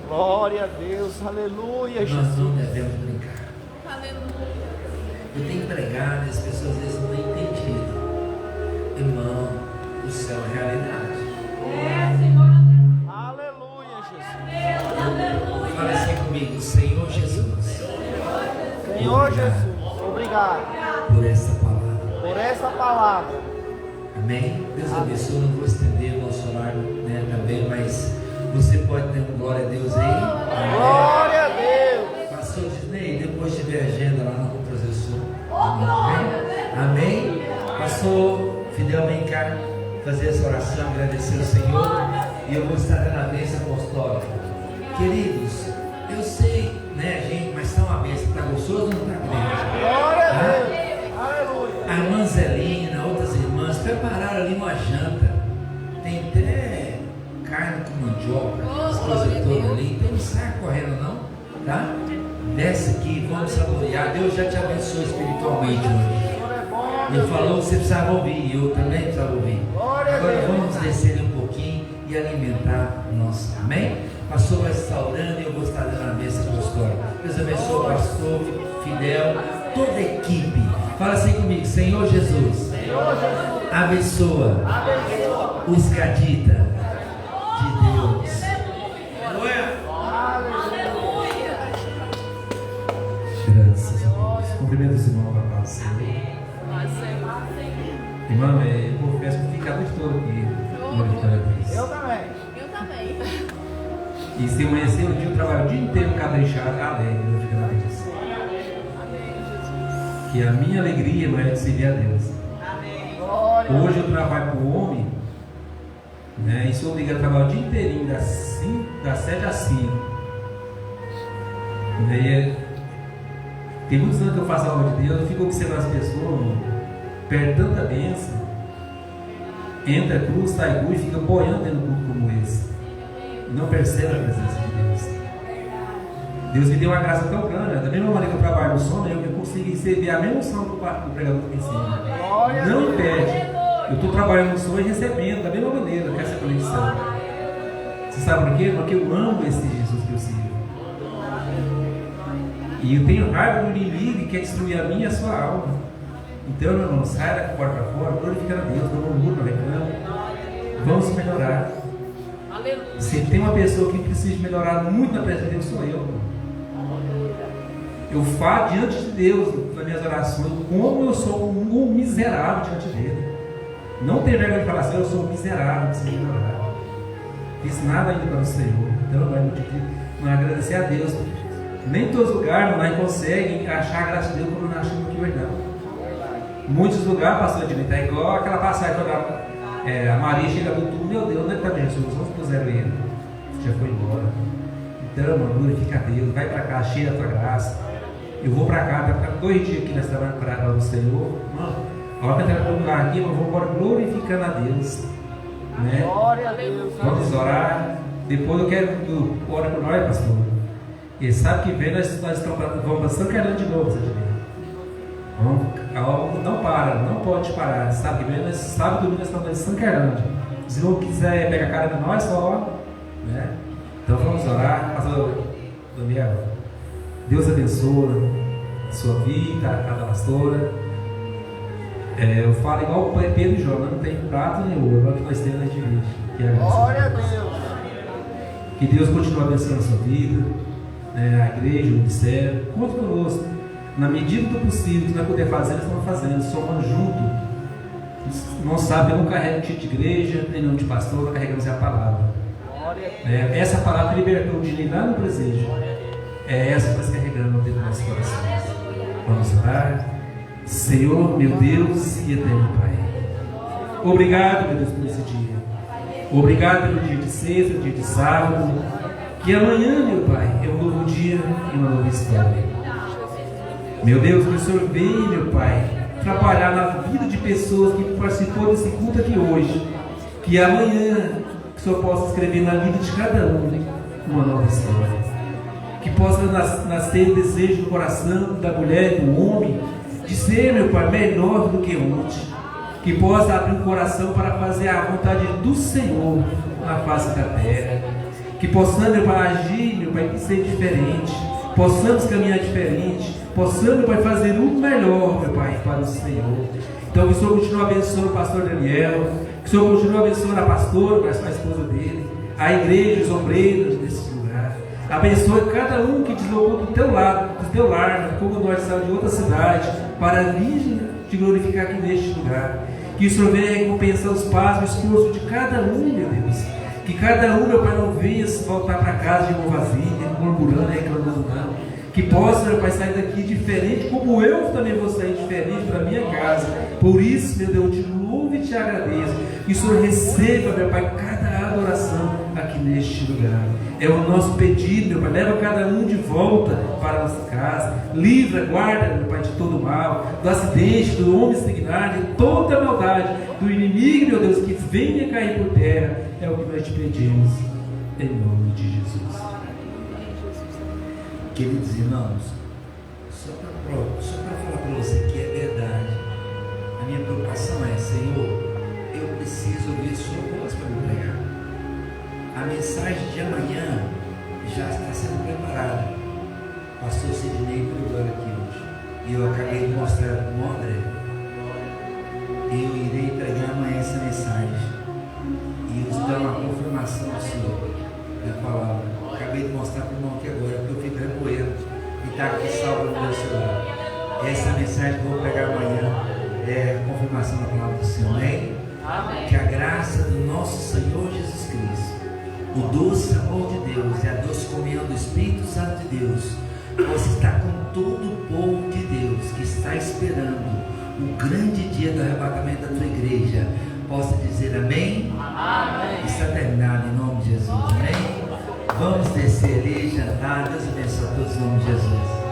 Glória a Deus, aleluia, Jesus. Nós não devemos brincar. Aleluia. Eu tenho pregado e as pessoas às vezes não entendiam. Irmão, o céu é realidade. Aleluia, Jesus. Fala assim comigo: Senhor Jesus, Senhor Jesus, obrigado por essa palavra. por essa palavra. Amém? Deus abençoe. Não vou estender o nosso horário, né, também, mas você pode ter um glória a Deus aí. Glória a Deus. Pastor Disney, depois tiver agenda lá, nós vamos trazer o senhor. Amém? Amém? Pastor Fidel, vem cá fazer essa oração, agradecer ao Senhor. E eu vou estar dando a bênção apostólica. Queridos, eu sei, né, gente, mas está uma bênção. Está gostoso ou não está grande? Glória a Deus. Aleluia. A irmã Zelina, outras irmãs prepararam ali uma janta. Tem até carne com mandioca, as coisas todas ali. Então não sai correndo não, tá? Desce aqui, vamos saborear. Deus já te abençoe espiritualmente hoje. Ele falou que você precisava ouvir, e eu também precisava ouvir. Agora vamos descer ali um pouquinho e alimentar o nosso. Amém? O pastor vai estar orando e eu vou estar dando a mesa apostólica. Deus abençoe o pastor Fidel, toda a equipe. Fala assim comigo: Senhor Jesus, abençoa os Cadita de Deus. Graças a Deus. Cumprimento os irmãos da paz, Senhor. Irmão, eu confesso que fica a noite toda aqui glorificando a Deus. Eu também. Eu também. E se amanhecer o dia, eu trabalho o dia inteiro caprichado, alegre, glorificando a Deus. Que a minha alegria não é de servir a Deus. Hoje eu trabalho com o homem, né, e sou obrigado a trabalhar o dia inteirinho, das 7 às 5. Tem muitos anos que eu faço a obra de Deus, eu fico observando as pessoas, perde tanta bênção, entra cruz, sai cruz e fica boiando dentro do culto como esse. Não percebe a presença de Deus. Deus me deu uma graça tão grande, da mesma maneira que eu trabalho no som, eu consigo receber a mesma unção do pregador que ensina. Não impede. Eu estou trabalhando no som e recebendo da mesma maneira que essa conexão. Você sabe por quê? Porque eu amo esse Jesus que eu sirvo. E eu tenho raiva do inimigo que quer destruir a minha e a sua alma. Então, meu irmão, sai da porta para fora, glorificando a Deus, não murmura, não reclama. Vamos melhorar. Se tem uma pessoa que precisa melhorar muito na presença de Deus, sou eu. Eu falo diante de Deus, nas minhas orações, como eu sou um miserável diante dele. Não tem vergonha de falar assim: eu sou um miserável, preciso melhorar. Fiz nada ainda para o Senhor. Então, não agradecer a Deus. Nem em todos os lugares nós conseguimos achar a graça de Deus como nós achamos que verdade. Muitos lugares, pastor Edmilson, é igual aquela passagem quando a Maria chega do túmulo: meu Deus, onde está Jesus? Onde puseram ele? Já foi embora. Então, mano, glorifica a Deus, vai para cá, cheia da tua graça. Eu vou para cá, vai ficar 2 dias aqui nessa trabalho para o Senhor. Mano, a hora que eu entrar no lugar aqui, eu vou embora glorificando a Deus. Né? Glória a Deus. Vamos orar. Depois eu quero que tu ore por nós, pastor. Ele sabe que vem, nós vamos para São Carlos de novo, não para, não pode parar. Sabe que vem, nós sábado e domingo nós estamos em São Carlos. Se não quiser pegar a cara de nós, só, né? Então vamos orar. Pastor Daniel, Deus abençoe a sua vida, a da pastora. Eu falo igual o Pedro e João: não tem prato nem ouro, é o que nós temos na igreja. Glória a Deus. Que Deus continue abençoando a sua vida, a igreja, o ministério. Conte conosco. Na medida do possível, que nós podemos fazer, nós estamos fazendo, somos juntos. Não sabe, eu não carrego título de igreja, nem nome de pastor, nós carregamos a palavra. Essa palavra libertou de lá no presente. É essa que nós carregamos dentro do nosso coração. Vamos orar. Senhor, meu Deus e eterno Pai, obrigado, meu Deus, por esse dia. Obrigado pelo dia de sexta, dia de sábado. Que amanhã, meu Pai, é um novo dia e uma nova história. Meu Deus, que o Senhor venha, meu Pai, trabalhar na vida de pessoas que participou desse culto aqui hoje. Que amanhã que o Senhor possa escrever na vida de cada um uma nova história. Que possa nascer o desejo do coração da mulher e do homem de ser, meu Pai, melhor do que ontem. Que possa abrir o coração para fazer a vontade do Senhor na face da terra. Que possamos, meu Pai, agir, meu Pai, ser diferente. Possamos caminhar diferente. Possamos, meu Pai, fazer o melhor, meu Pai, para o Senhor. Então, que o Senhor continue abençoando o pastor Daniel. Que o Senhor continue abençoando a pastora, a esposa dele. A igreja, os obreiros desse lugar. Abençoe cada um que deslocou do teu lado, do teu lar, como nós estamos de outra cidade, para vir te glorificar aqui neste lugar. Que o Senhor venha recompensar os passos e o esforço de cada um, meu Deus. Que cada um, meu Pai, não venha voltar para casa de mão vazia, murmurando, reclamando, não. Que possa, meu Pai, sair daqui diferente, como eu também vou sair diferente para minha casa. Por isso, meu Deus, eu te louvo e te agradeço. Que o Senhor receba, meu Pai, cada adoração aqui neste lugar. É o nosso pedido, meu Pai. Leva cada um de volta para a nossa casa. Livra, guarda, meu Pai, de todo mal, do acidente, do homem estagnado, de toda a maldade, do inimigo, meu Deus, que venha cair por terra. É o que nós te pedimos, em nome de Jesus. Queridos irmãos, só para falar para você que é verdade, a minha preocupação é: Senhor, eu preciso ouvir sua voz para me pregar. A mensagem de amanhã já está sendo preparada. O pastor Sidney pregou aqui hoje, e eu acabei de mostrar para o André. Eu irei pregar amanhã essa mensagem, e eu vou dar uma confirmação ao Senhor da palavra. Acabei de mostrar para o irmão aqui agora, porque eu fico remoendo e está aqui salvo no meu celular. Essa mensagem que eu vou pregar amanhã é a confirmação da palavra do Senhor. Amém? Que a graça do nosso Senhor Jesus Cristo, o doce amor de Deus e a doce comunhão do Espírito Santo de Deus possa estar com todo o povo de Deus que está esperando o grande dia do arrebatamento da tua igreja. Possa dizer amém? Amém. Está terminado em nome de Jesus. Amém? Vamos descer ali e jantar. Deus abençoe a todos em nome de Jesus.